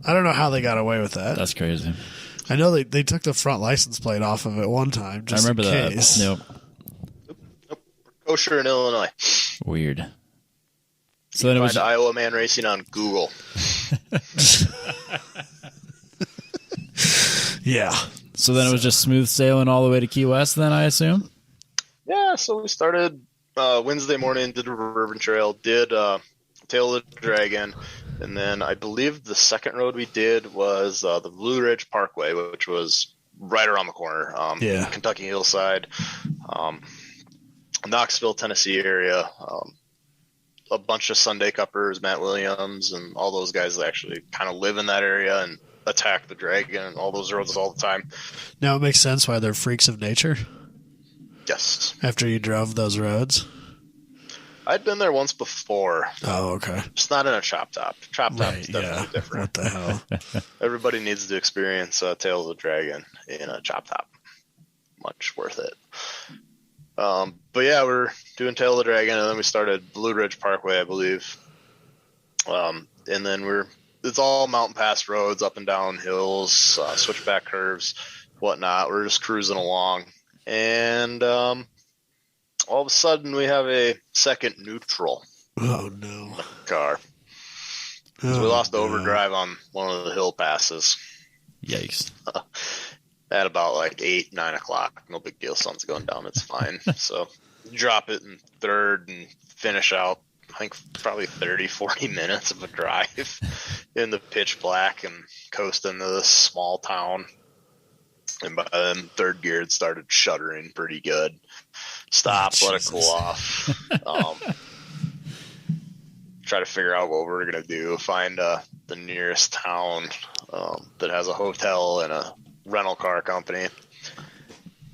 don't know how they got away with that. That's crazy. I know they took the front license plate off of it one time. Just I remember in case. that. Nope. Kosher in Illinois. Weird. So then it Find was IowaMan Racing on Google. Yeah. so then it was just smooth sailing all the way to Key West. Then I assume. Yeah, so we started Wednesday morning, did a Bourbon Trail, did Tail of the Dragon, and then I believe the second road we did was the Blue Ridge Parkway, which was right around the corner. Kentucky Hillside, Knoxville, Tennessee area. A bunch of Sunday Cuppers, Matt Williams, and all those guys that actually kind of live in that area, and attack the dragon and all those roads all the time. Now it makes sense why they're freaks of nature Yes. after you drove those roads. I'd been there once before. Oh, okay. Just not in a chop top. Chop top is Right, definitely different. What the hell? Everybody needs to experience Tales of the Dragon in a chop top. Much worth it. But yeah, we're doing Tale of the Dragon, and then we started Blue Ridge Parkway, I believe. And then it's all mountain pass roads, up and down hills, switchback curves, whatnot. We're just cruising along. And all of a sudden, we have a second neutral Oh, no. car. So we lost overdrive on one of the hill passes. Yikes. At about like 8, 9 o'clock. No big deal. Sun's going down. It's fine. So drop it in third and finish out, I think, probably 30, 40 minutes of a drive in the pitch black and coast into this small town. And by then, third gear it started shuddering pretty good. Stop, let it cool off. Try to figure out what we're going to do. Find the nearest town that has a hotel and a rental car company.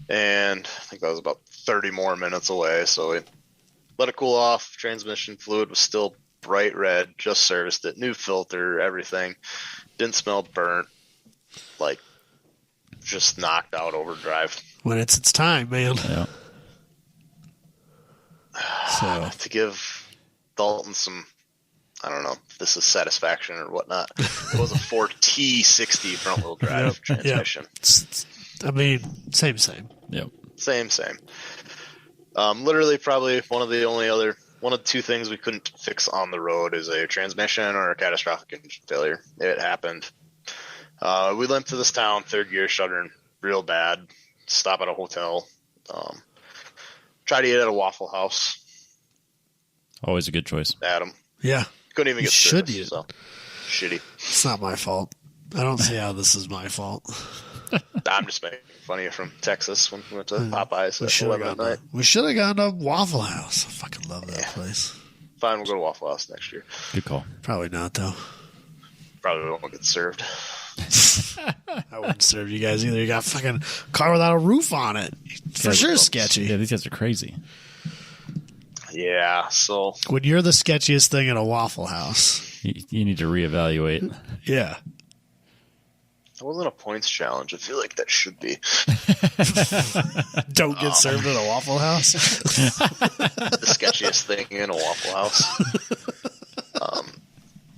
And I think that was about 30 more minutes away. So we let it cool off. Transmission fluid was still bright red. Just serviced it. New filter, everything. Didn't smell burnt. Like, just knocked out overdrive. When it's time, man. Yeah. So To give Dalton some, I don't know if this is satisfaction or whatnot, it was a 4T60 front wheel drive transmission. I mean, same. Yep. Same. Literally probably one of the two things we couldn't fix on the road is a transmission or a catastrophic engine failure. It happened. We limped to this town, third gear shuddering real bad. Stop at a hotel. Try to eat at a Waffle House. Always a good choice. Adam. Yeah. Couldn't even You get should service, eat it. so shitty. It's not my fault. I don't see how this is my fault. I'm just making fun of you from Texas when we went to Popeyes We at should 11 at night. have gone to Waffle House. I fucking love that place. Fine, we'll go to Waffle House next year. Good call. Probably not, though. Probably won't get served. I wouldn't serve you guys either. You got a fucking car without a roof on it. For sure sketchy. Yeah, these guys are crazy. Yeah, so When you're the sketchiest thing at a Waffle House. You need to reevaluate. Yeah. it wasn't a points challenge. I feel like that should be. Don't get served at a Waffle House. The sketchiest thing in a Waffle House.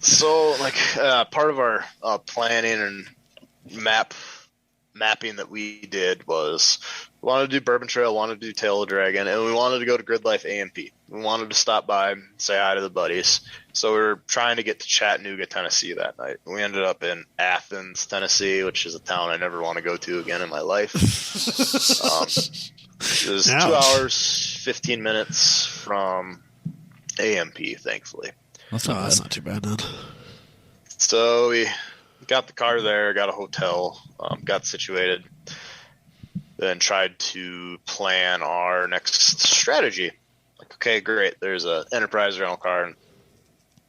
So, like, part of our planning and mapping that we did was we wanted to do Bourbon Trail, wanted to do Tail of the Dragon, and we wanted to go to Gridlife AMP. We wanted to stop by, say hi to the buddies. So we were trying to get to Chattanooga, Tennessee that night. We ended up in Athens, Tennessee, which is a town I never want to go to again in my life. It was 2 hours, 15 minutes from AMP, thankfully. That's That's not too bad, then. So we got the car there, got a hotel, got situated, then tried to plan our next strategy. Like, okay, great. There's a enterprise rental car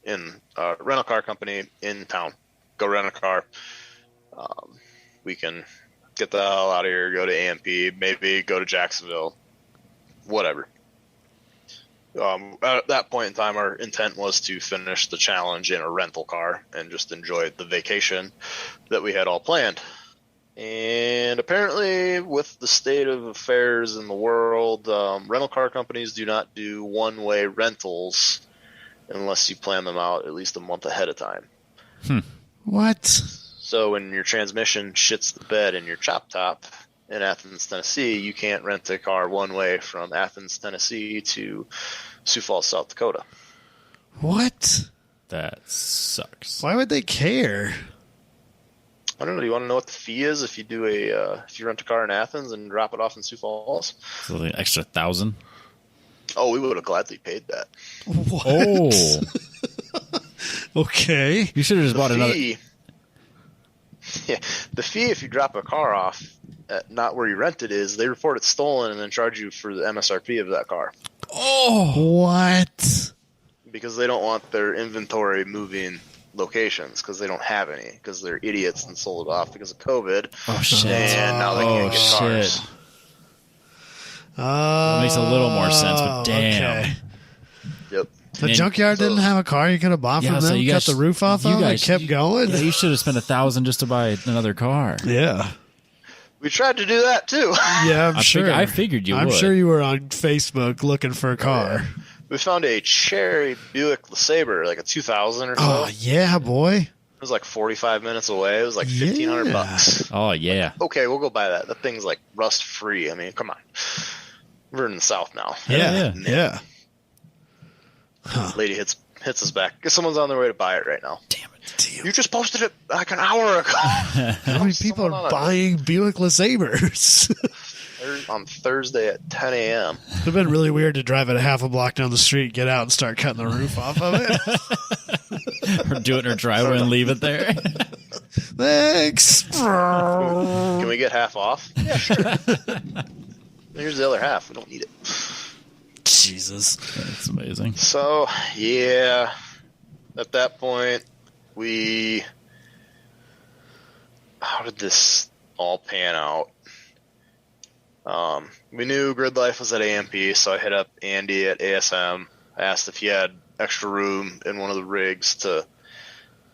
in a rental car company in town. Go rent a car. We can get the hell out of here, go to AMP, maybe go to Jacksonville, whatever. At that point in time, our intent was to finish the challenge in a rental car and just enjoy the vacation that we had all planned. And apparently, with the state of affairs in the world, rental car companies do not do one-way rentals unless you plan them out at least a month ahead of time. What? So when your transmission shits the bed in your chop top in Athens, Tennessee, you can't rent a car one way from Athens, Tennessee to Sioux Falls, South Dakota. What? That sucks. Why would they care? I don't know. Do you want to know what the fee is if you do if you rent a car in Athens and drop it off in Sioux Falls? So an extra 1,000. Oh, we would have gladly paid that. What? Oh, Okay. you should have just bought another. Yeah, the fee if you drop a car off at not where you rented is they report it stolen and then charge you for the MSRP of that car Oh. What? because they don't want their inventory moving locations because they don't have any because they're idiots and sold it off because of COVID. Oh shit! And now they can't get cars. Shit. That makes a little more sense, but damn. Okay. Yep. The junkyard didn't have a car you could have bought from them? so you Cut guys, the roof off you of guys, and kept going? Yeah, you should have spent $1,000 just to buy another car. Yeah. We tried to do that too. Yeah, I'm sure. I figured you would. I'm sure you were on Facebook looking for a car. Yeah. We found a cherry Buick LeSabre, like a 2000 or so. Oh, yeah, boy. It was like 45 minutes away. It was like $1,500. Oh, yeah. Okay, we'll go buy that. That thing's like rust free. I mean, come on. We're in the South now. Yeah. Lady hits us back. Guess someone's on their way to buy it right now. Damn it. You just posted it like an hour ago. How many people are buying Buick LeSabres? On Thursday at 10 a.m. It would have been really weird to drive it half a block down the street, get out, and start cutting the roof off of it. Or do it in her driveway and leave it there. Thanks. Can we get half off? Yeah, sure. Here's the other half. We don't need it. Jesus. That's amazing. So, yeah. At that point, how did this all pan out? We knew Gridlife was at AMP, so I hit up Andy at ASM. I asked if he had extra room in one of the rigs to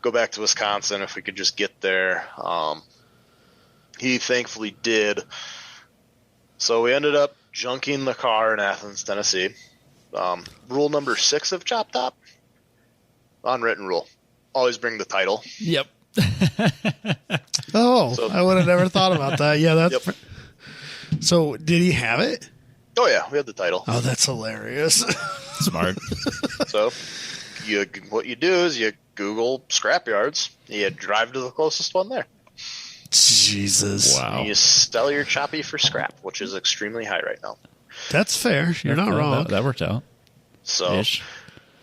go back to Wisconsin, if we could just get there. He thankfully did. So we ended up junking the car in Athens, Tennessee. Rule number 6 of Chop Top, unwritten rule. Always bring the title. Yep. So, I would have never thought about that. Yeah, that's... Yep. So, did he have it? Oh, yeah, we had the title. Oh, that's hilarious. Smart. So, what you do is you Google scrapyards. You drive to the closest one there. Jesus. Wow. And you sell your choppy for scrap, which is extremely high right now. That's fair. You're not wrong. That worked out. So,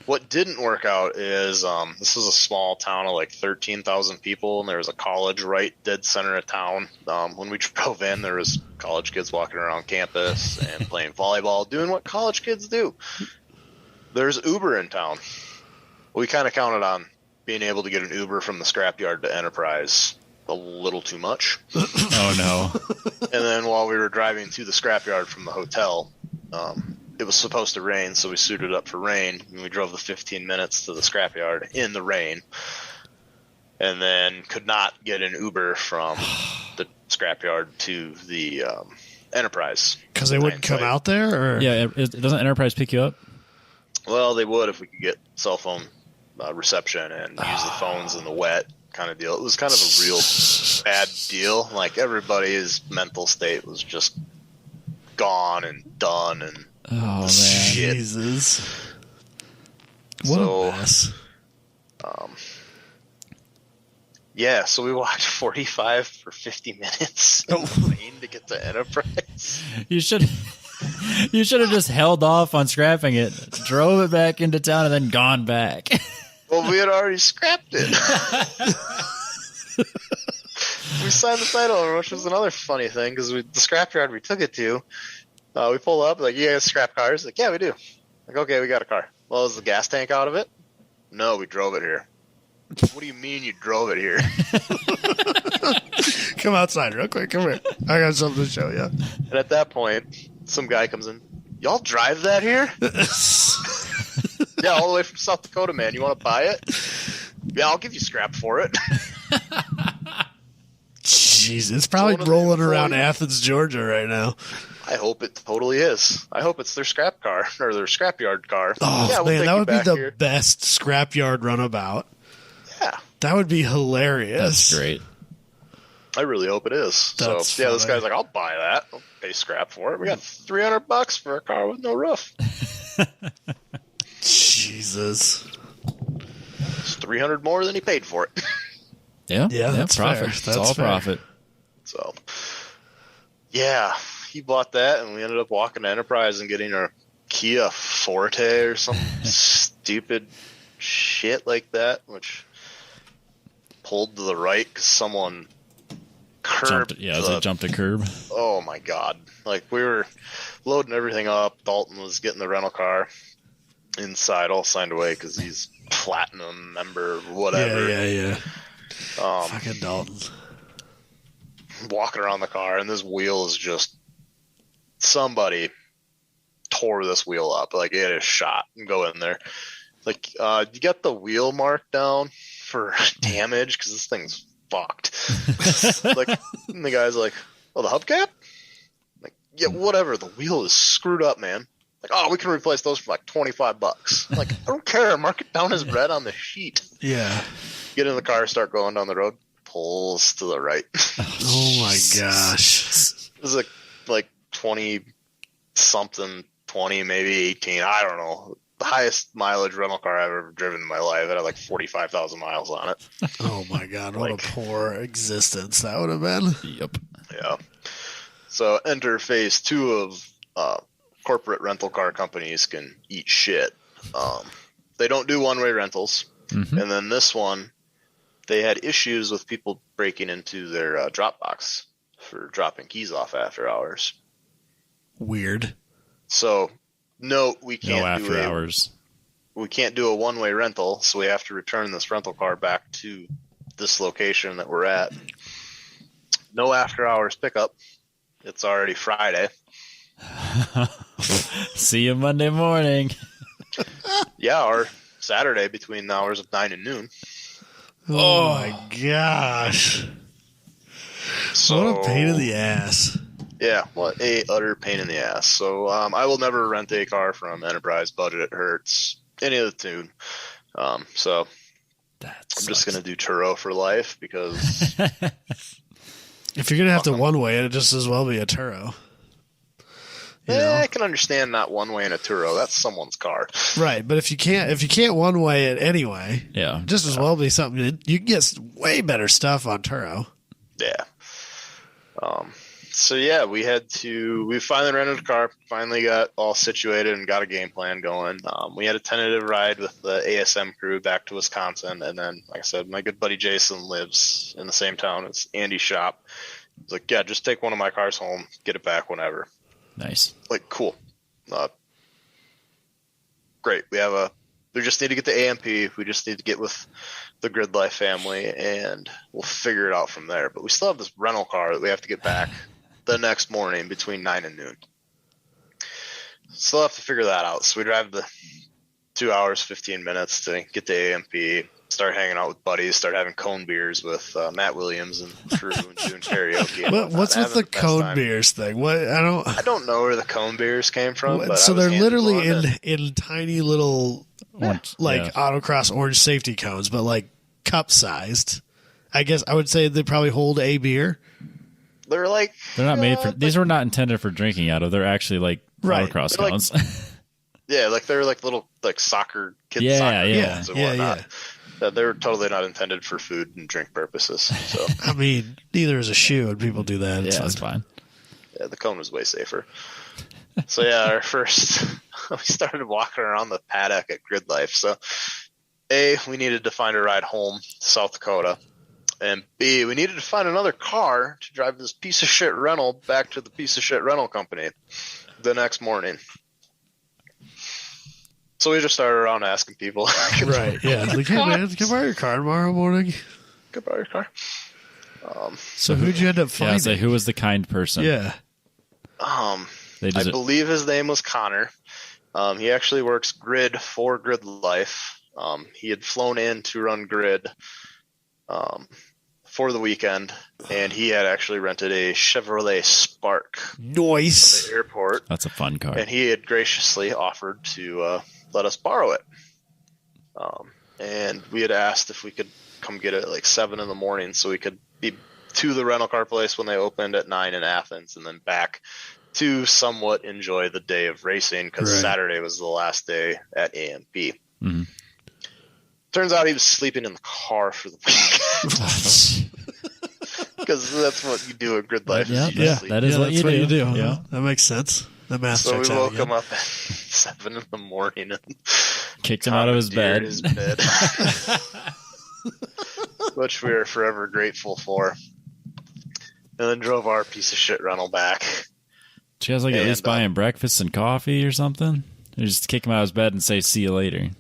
what didn't work out is this is a small town of like 13,000 people, and there was a college right dead center of town. When we drove in, there was college kids walking around campus and playing volleyball, doing what college kids do. There's Uber in town. We kind of counted on being able to get an Uber from the scrapyard to Enterprise a little too much. Oh, no. And then while we were driving to the scrapyard from the hotel, it was supposed to rain, so we suited up for rain, and we drove the 15 minutes to the scrapyard in the rain, and then could not get an Uber from the scrapyard to the Enterprise. Because they wouldn't come out there? Or? Yeah, doesn't Enterprise pick you up? Well, they would if we could get cell phone reception and use the phones in the wet kind of deal. It was kind of a real bad deal. Like, everybody's mental state was just gone and done, and Oh, man. shit. Jesus. What a mess. Yeah, so we walked 45 for 50 minutes in the rain to get to Enterprise. You should have just held off on scrapping it, drove it back into town, and then gone back. Well, we had already scrapped it. We signed the title, which was another funny thing, because the scrapyard we took it to, we pull up, like, you guys scrap cars? Like, yeah, we do. Like, okay, we got a car. Well, is the gas tank out of it? No, we drove it here. What do you mean you drove it here? Come outside real quick. Come here. I got something to show you. And at that point, some guy comes in. Y'all drive that here? Yeah, all the way from South Dakota, man. You want to buy it? Yeah, I'll give you scrap for it. Jeez, it's probably rolling around Athens, Georgia right now. I hope it totally is. I hope it's their scrap car or their scrapyard car. Oh, yeah, man, that would be the here. best scrapyard runabout. Yeah. That would be hilarious. That's great. I really hope it is. That's so, yeah, this funny. guy's like, I'll buy that. I'll pay scrap for it. We got $300 for a car with no roof. Jesus. It's $300 more than he paid for it. Yeah, that's profit. fair. It's That's all fair. profit. So, yeah, he bought that, and we ended up walking to Enterprise and getting a Kia Forte or some stupid shit like that, which pulled to the right because someone curbed. They jumped a curb. Oh my god! Like, we were loading everything up. Dalton was getting the rental car inside, all signed away because he's platinum member, whatever. Yeah. Fucking Dalton. Walking around the car, and this wheel is just, somebody tore this wheel up. Like, it is shot and go in there. Like, you got the wheel mark down for damage, because this thing's fucked. Like, and the guy's like, oh, the hubcap? Like, yeah, whatever. The wheel is screwed up, man. Like, oh, we can replace those for like $25. Like, I don't care. Mark it down as red on the sheet. Yeah. Get in the car, start going down the road. Pulls to the right. Oh my gosh. It was like 20 something, 20, maybe 18. I don't know. The highest mileage rental car I've ever driven in my life. It had like 45,000 miles on it. Oh my God. What a poor existence that would have been. Yep. Yeah. So enter phase 2 of corporate rental car companies can eat shit. They don't do one-way rentals. Mm-hmm. And then this one, they had issues with people breaking into their drop box for dropping keys off after hours. Weird. So, no, we No can't after hours. We can't do a one-way rental, so we have to return this rental car back to this location that we're at. No after hours pickup. It's already Friday. See you Monday morning. Yeah, or Saturday between the hours of 9 and noon. Oh my gosh. So, What a pain in the ass. Yeah, what a utter pain in the ass. So I will never rent a car from Enterprise, Budget, Hertz, any of the tune. So I'm just going to do Turo for life because... If you're going to have to one-way it, just as well be a Turo. You know? I can understand not one-way in a Turo. That's someone's car. Right, but if you can't one-way it anyway, Yeah. just as well be something. You can get way better stuff on Turo. Yeah. So yeah, we finally rented a car, finally got all situated and got a game plan going. We had a tentative ride with the ASM crew back to Wisconsin. And then, like I said, my good buddy Jason lives in the same town as Andy's shop. He's like, yeah, just take one of my cars home, get it back whenever. Nice. Like, cool. Great. We just need to get the AMP. We just need to get with the Gridlife family and we'll figure it out from there. But we still have this rental car that we have to get back the next morning between 9 and noon. Still have to figure that out. So we drive the 2 hours, 15 minutes to get the AMP, start hanging out with buddies, start having cone beers with Matt Williams and crew and doing karaoke. What's with the cone beers thing? What I don't know where the cone beers came from. But so they're literally in tiny little autocross orange safety cones, but like cup sized. I guess I would say they probably hold a beer. They're not made for. These were not intended for drinking out of. They're actually like autocross cones. Yeah, they're like little soccer kids. Yeah. They're totally not intended for food and drink purposes. So I mean, neither is a shoe, and people do that. It's fine. Yeah, the cone was way safer. So yeah, we started walking around the paddock at Gridlife. So A, we needed to find a ride home to South Dakota. And B, we needed to find another car to drive this piece of shit rental back to the piece of shit rental company the next morning. So we just started around asking people. Right, yeah. Like, hey man, can I borrow your car tomorrow morning? Can I borrow your car? So who'd you end up finding? Yeah, so who was the kind person? Yeah. I believe his name was Connor. He actually works grid for Gridlife. He had flown in to run grid for the weekend, and he had actually rented a Chevrolet Spark Nice. from the airport. That's a fun car. And he had graciously offered to let us borrow it. And we had asked if we could come get it at like 7 in the morning so we could be to the rental car place when they opened at 9 in Athens and then back to somewhat enjoy the day of racing because Saturday was the last day at AMP. Mm-hmm. Turns out he was sleeping in the car for the weekend. Because that's what you do at Gridlife. That is what you do. Yeah, that makes sense. The math So we checks out woke again. him up at 7 in the morning and Kicked him out of his bed. Which we are forever grateful for. And then drove our piece of shit rental back. Did you guys at least buy him breakfast and coffee or something? Or just kick him out of his bed and say, see you later?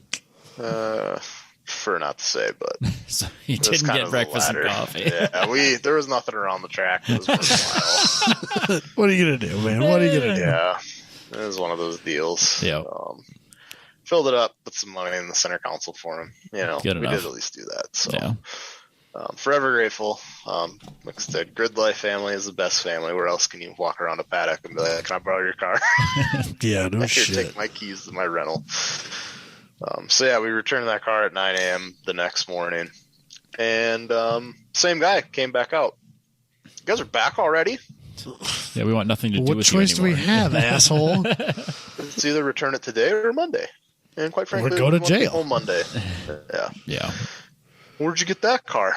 prefer not to say, but So you it was didn't kind get of the breakfast and latter. coffee. Yeah, there was nothing around the track. It was worthwhile. What are you gonna do, man? What are you gonna do? Yeah, it was one of those deals. Yeah. Filled it up, put some money in the center console for him. Good we enough. did at least do that. So Yeah. forever grateful. Like I said, Gridlife family is the best family. Where else can you walk around a paddock and be like, "Can I borrow your car?" Yeah, no Here, shit. take my keys to my rental. So yeah, we returned that car at 9 a.m. the next morning, and same guy came back out. You guys are back already? Yeah, we want nothing to do What with choice do you we anymore. have, asshole? It's either return it today or Monday. And quite frankly, Or go to we want to be jail. home Monday. Yeah. Yeah. Where'd you get that car?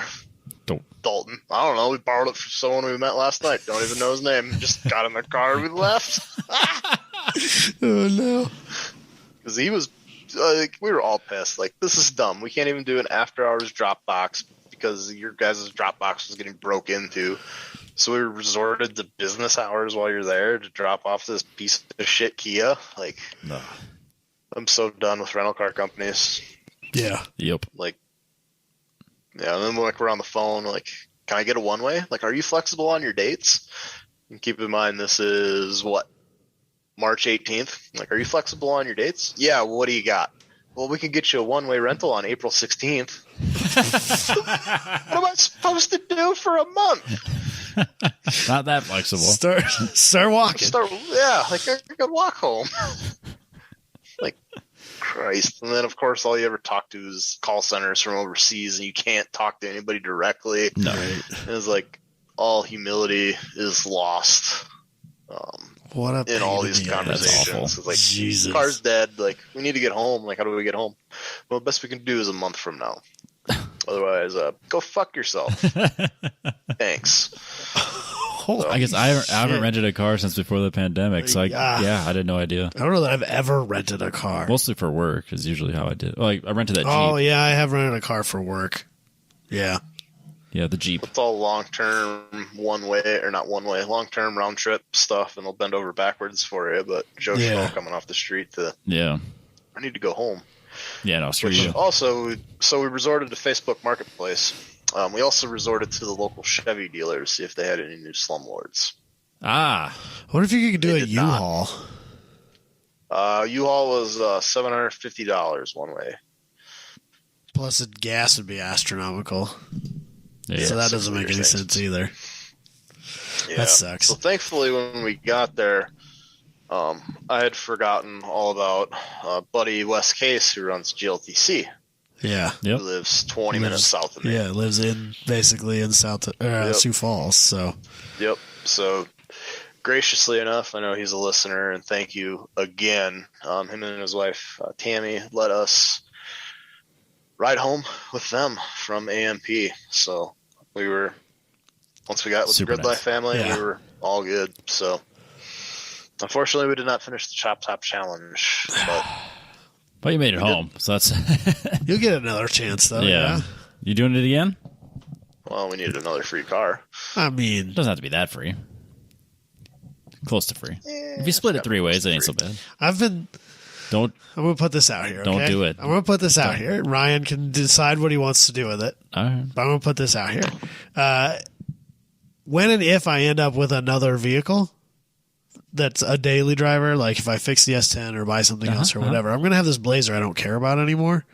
Dalton. I don't know. We borrowed it from someone we met last night. Don't even know his name. Just got in the car and we left. Oh no. Because he was, we were all pissed. Like, this is dumb. We can't even do an after hours drop box because your guys' drop box was getting broke into. So we resorted to business hours while you're there to drop off this piece of shit Kia. Like, No. I'm so done with rental car companies. Yeah. Yep. Like, yeah, and then like we're on the phone, like, can I get a one-way? Like, are you flexible on your dates? And keep in mind, this is what, March 18th? Like, are you flexible on your dates? Yeah, well, what do you got? Well, we can get you a one-way rental on April 16th. What am I supposed to do for a month? Not that flexible. Start walking. Like I could walk home. Like, Christ. And then, of course, all you ever talk to is call centers from overseas, and you can't talk to anybody directly. No. Right. It's like all humility is lost What a in all pain these in the ass. conversations. It's like, Jesus. car's dead. Like, we need to get home. Like, how do we get home? Well, the best we can do is a month from now. Otherwise, go fuck yourself. Thanks. Holy I guess I haven't shit. rented a car since before the pandemic, so Yeah. I had no idea. I don't know that I've ever rented a car. Mostly for work is usually how I did. Like I rented that Oh Jeep. yeah, I have rented a car for work. Yeah. Yeah, the Jeep. It's all long-term long-term round trip stuff, and they'll bend over backwards for you. But Joe Yeah. Schmo coming off the street Yeah. I need to go home. Yeah, no, screw Which you. also, so we resorted to Facebook Marketplace. We also resorted to the local Chevy dealer to see if they had any new slumlords. Ah. I wonder if you could do They a did not. U-Haul. U-Haul was $750 one way. Plus, the gas would be astronomical. Yeah. So that doesn't make any Things. sense either. Yeah. That sucks. So thankfully, when we got there, I had forgotten all about buddy Wes Case, who runs GLTC, Yeah. Yep. who lives 20 minutes south of me. Yeah, lives basically in Sioux Falls. So Yep. So graciously enough, I know he's a listener, and thank you again. Him and his wife, Tammy, let us ride home with them from AMP. So once we got with Super the Gridlife nice. family, Yeah. we were all good. So unfortunately, we did not finish the Chop Top Challenge, but you made it home, so that's you'll get another chance, though. yeah. Yeah. You doing it again? well, we needed another free car. I It mean, doesn't have to be that free. Close to free. Eh, If you split it it's 3 not ways, it ain't free. so bad. I'm Don't. going to put this out here. Don't okay? do it. I'm going to put this out here. Ryan can decide what he wants to do with it. All right. But I'm going to put this out here. When and if I end up with another vehicle that's a daily driver, like if I fix the S10 or buy something else or whatever, I'm going to have this Blazer I don't care about anymore.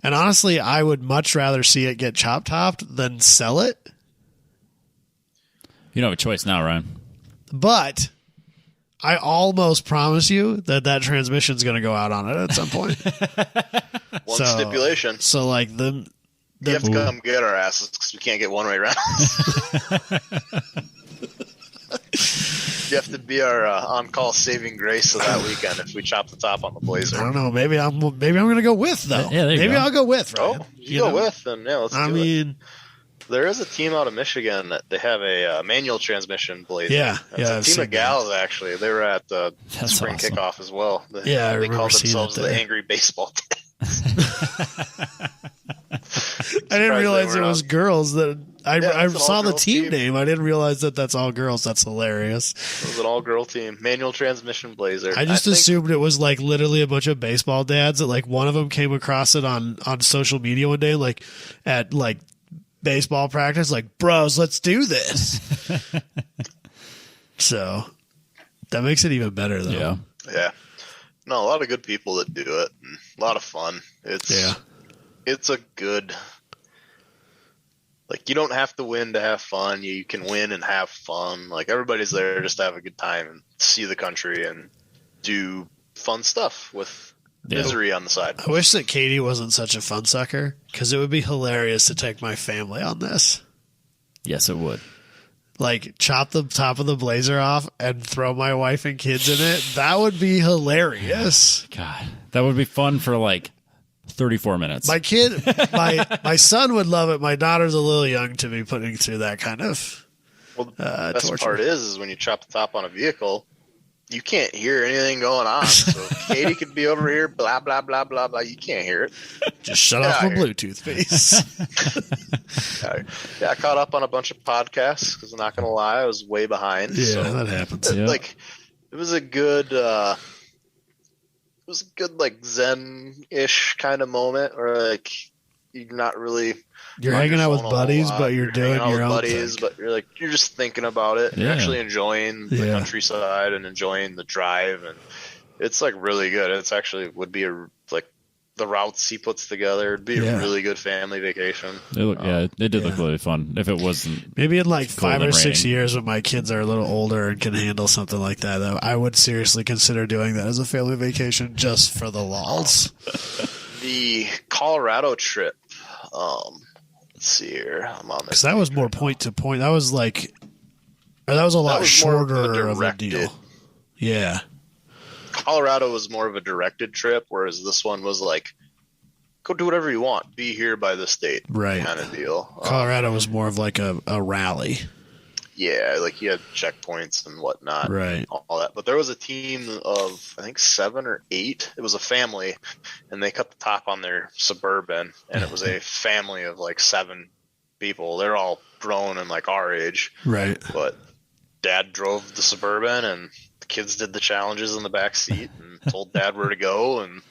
And honestly, I would much rather see it get chop-topped than sell it. You don't have a choice now, Ryan. But I almost promise you that transmission's going to go out on it at some point. One So- stipulation. So like You have to come get our asses because we can't get one-way rentals. You have to be our on-call saving grace of that weekend if we chop the top on the I Blazer. don't know. Maybe I'm going to go with though. Yeah, there you maybe go. I'll go with. Ryan, Oh, you go with, and yeah, let's I do it. mean, There is a team out of Michigan that they have a manual transmission Blazer. Yeah, That's yeah, a I've team seen of gals actually. They were at the That's spring awesome. kickoff as well. Yeah, I they remember called seeing themselves it the there. Angry Baseball Team. I didn't realize they it were was on. girls that I it's an saw the all-girls team team. name. I didn't realize that that's all girls. That's hilarious. It was an all-girl team. Manual transmission Blazer. I just assumed it was like literally a bunch of baseball dads that like one of them came across it on social media one day, like at like baseball practice, like, bros, let's do this. So that makes it even better though. Yeah. Yeah. No, a lot of good people that do it. And a lot of fun. It's a good, like, you don't have to win to have fun. You can win and have fun. Like, everybody's there just to have a good time and see the country and do fun stuff with misery on the side. I wish that Katie wasn't such a fun sucker, because it would be hilarious to take my family on this. Yes, it would. Like, chop the top of the Blazer off and throw my wife and kids in it. That would be hilarious. God, that would be fun for like 34 minutes. My kid, my son would love it. My daughter's a little young to be putting through that kind of Well, the best torture. part is when you chop the top on a vehicle, you can't hear anything going on. So Katie could be over here, blah, blah, blah, blah, blah. You can't hear it. Just shut Get off out my of here. Bluetooth face. Yeah, I caught up on a bunch of podcasts because I'm not going to lie, I was way behind. Yeah, so, that happens. Yeah. like, it was a good, like Zen-ish kind of moment where like you're not really You're on hanging your out with phone a whole buddies, lot. but you're doing hanging out your with own buddies, thing. but you're just thinking about it. You're Yeah. actually enjoying the Yeah. countryside and enjoying the drive, and it's like really good. It's actually would be like the routes he puts together. It'd be Yeah. a really good family vacation. It did look really fun. If it wasn't, Maybe in like cold 5 or and 6 raining. years when my kids are a little older and can handle something like that, though, I would seriously consider doing that as a family vacation just for the lulz. The Colorado trip. Let's see here. I'm on this. Because that was more point to point. That was like, or that was a lot was more of a shorter of a directed- deal. Yeah. Colorado was more of a directed trip, whereas this one was like, go do whatever you want. Be here by this date. Right. Kind of deal. Colorado was more of like a rally. Yeah, like you had checkpoints and whatnot. Right. All that. But there was a team of, I think, 7 or 8. It was a family, and they cut the top on their Suburban, and it was a family of like 7 people. They're all grown and like our age. Right. But Dad drove the Suburban, and the kids did the challenges in the back seat and told Dad where to go, and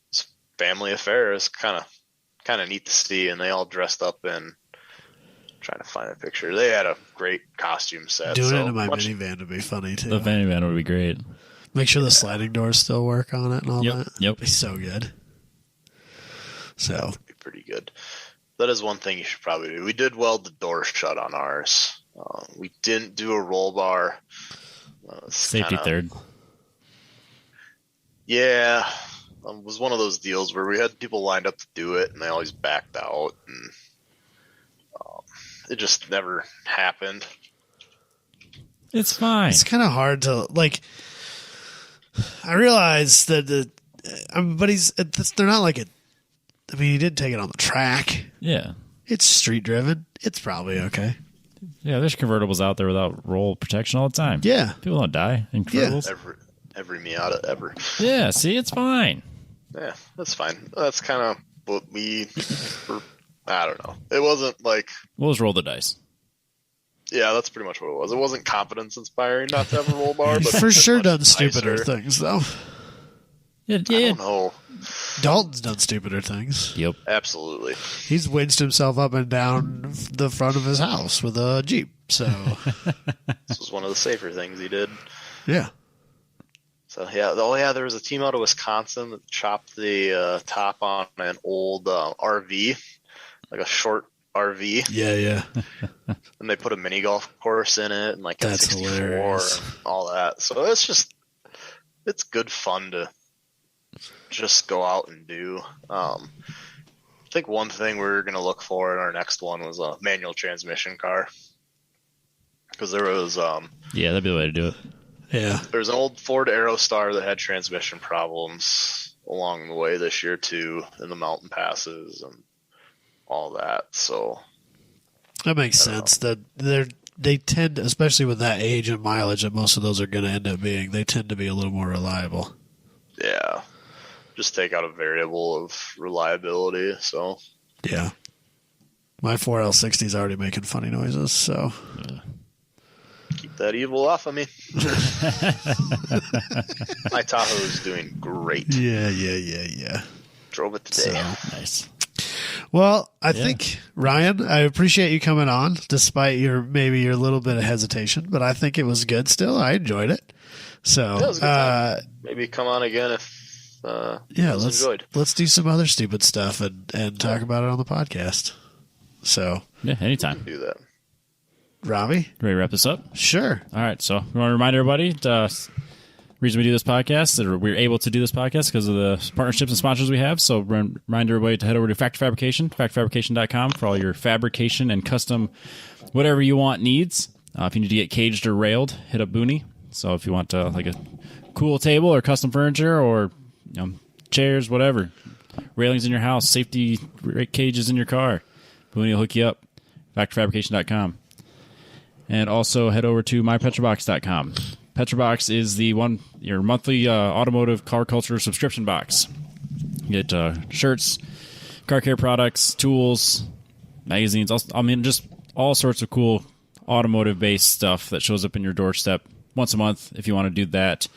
it's a family affair. It's kind of neat to see, and they all dressed up in. Trying to find a picture. They had a great costume set. Doing so it in my much- minivan would be funny too. the Fanny Van would be great. Make sure the sliding doors still work on it and all that. Yep. It'd be so good. So, be pretty good. That is one thing you should probably do. We did weld the door shut on ours. We didn't do a roll bar. It's Safety third. Yeah. It was one of those deals where we had people lined up to do it, and they always backed out, and it just never happened. It's fine. it's kind of hard to like. I realize that but they're not like it. I mean, he did take it on the track. Yeah. It's street driven. It's probably okay. Yeah, there's convertibles out there without roll protection all the time. Yeah. People don't die in convertibles. Every Miata ever. Yeah, see, it's fine. Yeah, that's fine. That's kind of what we were. I don't know. It wasn't like. We'll just roll the dice. Yeah, that's pretty much what it was. It wasn't confidence inspiring not to have a roll bar, but For it's sure much done stupider nicer. things, though. Yeah, I don't know. Dalton's done stupider things. Yep. Absolutely. He's winched himself up and down the front of his house with a Jeep. So, This was one of the safer things he did. yeah. So yeah, there was a team out of Wisconsin that chopped the top on an old RV, like a short RV, Yeah. and they put a mini golf course in it and like a That's 64 hilarious. and all that. So it's good fun to just go out and do. I think one thing we're going to look for in our next one was a manual transmission car, because there was Yeah, that'd be the way to do it. Yeah. there's an old Ford Aerostar that had transmission problems along the way this year too, in the mountain passes and all that. So That makes sense. That they tend, especially with that age and mileage that most of those are going to end up being, they tend to be a little more reliable. yeah, just take out a variable of reliability. So Yeah. My 4L60 is already making funny noises, so Keep that evil off of me. My Tahoe is doing great. yeah. Drove it today. Nice. Well, I think, Ryan, I appreciate you coming on, despite your little bit of hesitation, but I think it was good still. I enjoyed it. So, That was a good time. Maybe come on again if enjoyed. Let's do some other stupid stuff and talk about it on the podcast. So, Yeah, anytime. Do that. Robbie? Ready to wrap this up? Sure. All right, so we want to remind everybody the reason we do this podcast, that we're able to do this podcast because of the partnerships and sponsors we have. So remind everybody to head over to Factory Fabrication, factoryfabrication.com for all your fabrication and custom whatever you want needs. If you need to get caged or railed, hit up Booney. So if you want like a cool table or custom furniture or chairs, whatever, railings in your house, safety cages in your car, Booney will hook you up. Factoryfabrication.com. And also head over to mypetrobox.com. Petrobox is your monthly automotive car culture subscription box. You get shirts, car care products, tools, magazines. Just all sorts of cool automotive-based stuff that shows up in your doorstep once a month. If you want to do that,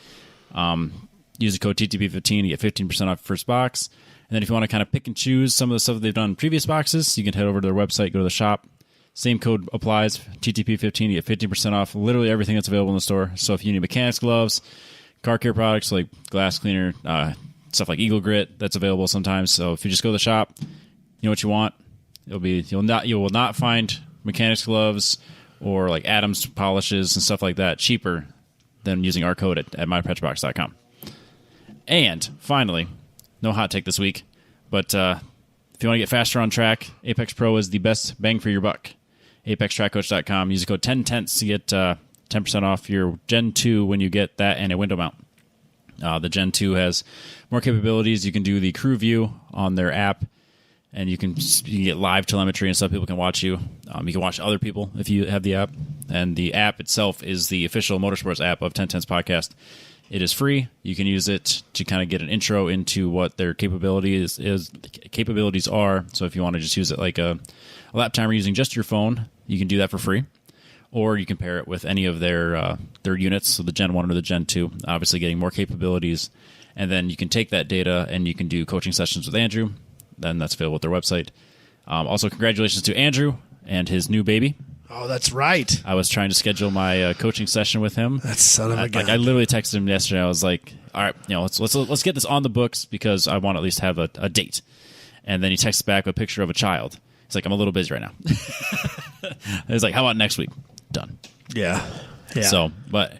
use the code TTP15 to get 15% off your first box. And then if you want to kind of pick and choose some of the stuff they've done in previous boxes, you can head over to their website, go to the shop. Same code applies, TTP15, you get 15% off literally everything that's available in the store. So if you need mechanics gloves, car care products like glass cleaner, stuff like Eagle Grit, that's available sometimes. So if you just go to the shop, you know what you want. You will not find mechanics gloves or like Adams polishes and stuff like that cheaper than using our code at mypetrobox.com. And finally, no hot take this week, but if you want to get faster on track, Apex Pro is the best bang for your buck. ApexTrackCoach.com. Use the code 10tenths to get 10% off your Gen 2 when you get that and a window mount. The Gen 2 has more capabilities. You can do the crew view on their app, and you can get live telemetry and stuff. People can watch you. You can watch other people if you have the app. And the app itself is the official motorsports app of 10 Tenths Podcast. It is free. You can use it to kind of get an intro into what their capabilities are. So if you want to just use it like a lap timer using just your phone, you can do that for free. Or you can pair it with any of their units, so the Gen 1 or the Gen 2, obviously getting more capabilities. And then you can take that data and you can do coaching sessions with Andrew. Then that's available at their website. Also, congratulations to Andrew and his new baby. Oh, that's right. I was trying to schedule my coaching session with him. That son of a gun. I literally texted him yesterday. I was like, all right, let's get this on the books because I want to at least have a date. And then he texts back a picture of a child. He's like, I'm a little busy right now. He's like, how about next week? Done. Yeah. So, but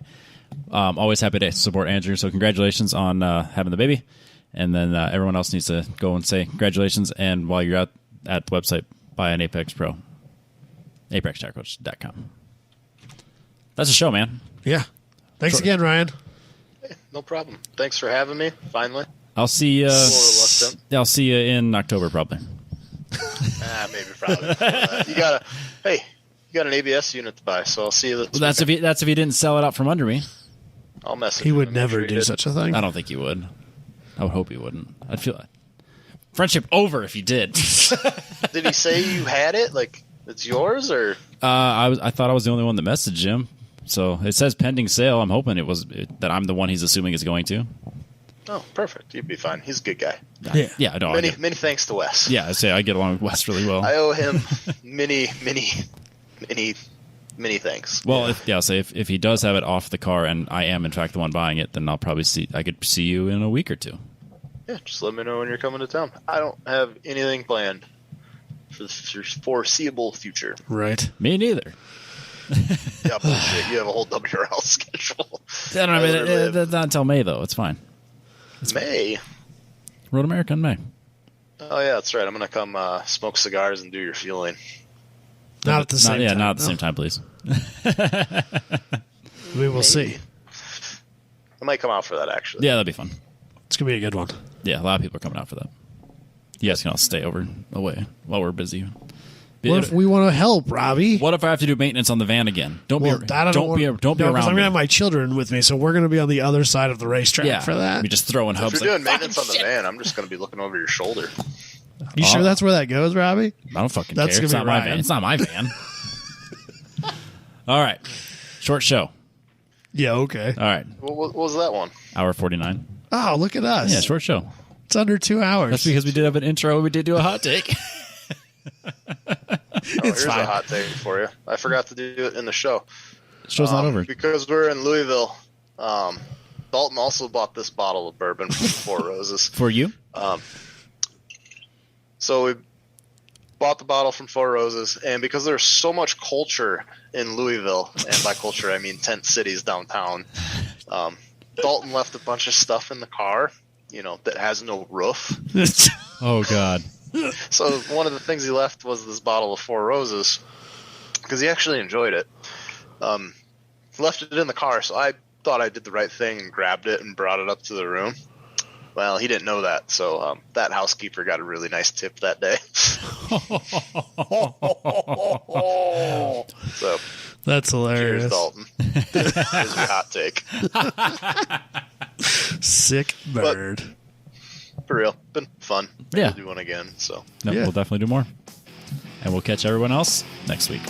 always happy to support Andrew. So congratulations on having the baby. And then everyone else needs to go and say congratulations. And while you're out at the website, buy an Apex Pro. ApexTrackCoach.com. That's a show, man. Yeah. Thanks again, Ryan. Hey, no problem. Thanks for having me. Finally. I'll see you. Reluctant. I'll see you in October, probably. Maybe probably. You got an ABS unit to buy, so I'll see you. Well, that's if he didn't sell it out from under me. I'll message. He would him. never do such a thing. I don't think he would. I would hope he wouldn't. I'd feel friendship over if he did. Did he say you had it? Like it's yours, or? I thought I was the only one that messaged him. So it says pending sale. I'm hoping that I'm the one he's assuming is going to. Oh, perfect. You'd be fine. He's a good guy. Yeah. No, many thanks to Wes. Yeah, I say I get along with Wes really well. I owe him many thanks. Well, if he does have it off the car and I am in fact the one buying it, then I could see you in a week or two. Yeah, just let me know when you're coming to town. I don't have anything planned for the foreseeable future. Right. Me neither. Yeah, bullshit. You have a whole WRL schedule. That's not until May though. It's fine. It's May. Road America in May. Oh yeah, that's right. I'm gonna come smoke cigars and do your fueling. Not at the same time. Yeah, not at the same time, please. We will see. I might come out for that actually. Yeah, that'd be fun. It's gonna be a good one. Yeah, a lot of people are coming out for that. You guys can all stay away while we're busy. What if we want to help, Robbie? What if I have to do maintenance on the van again? Don't be around. Because I'm gonna have my children with me, so we're gonna be on the other side of the racetrack for that. We just throw in hubs. If you're doing maintenance on the van, I'm just gonna be looking over your shoulder. You sure that's where that goes, Robbie? I don't fucking That's care. It's gonna not be my Ryan. van. It's not my van. All right. Short show. Yeah, okay. All right. What was that one? Hour 49. Oh, look at us. Yeah, short show. It's under 2 hours. That's because we did have an intro and we did do a hot take. Here's a hot take for you. I forgot to do it in the show. Show's not over. Because we're in Louisville. Dalton also bought this bottle of bourbon from Four Roses. For you? So we bought the bottle from Four Roses, and because there's so much culture in Louisville, and by culture I mean tent cities downtown, Dalton left a bunch of stuff in the car, that has no roof. Oh, God. So one of the things he left was this bottle of Four Roses, because he actually enjoyed it. Left it in the car, so I thought I did the right thing and grabbed it and brought it up to the room. Well, he didn't know that, so that housekeeper got a really nice tip that day. So That's hilarious. cheers, Dalton. Here's your hot take. Sick bird. For real, been fun. Yeah. We'll do one again. So No, Yeah. we'll definitely do more. And we'll catch everyone else next week.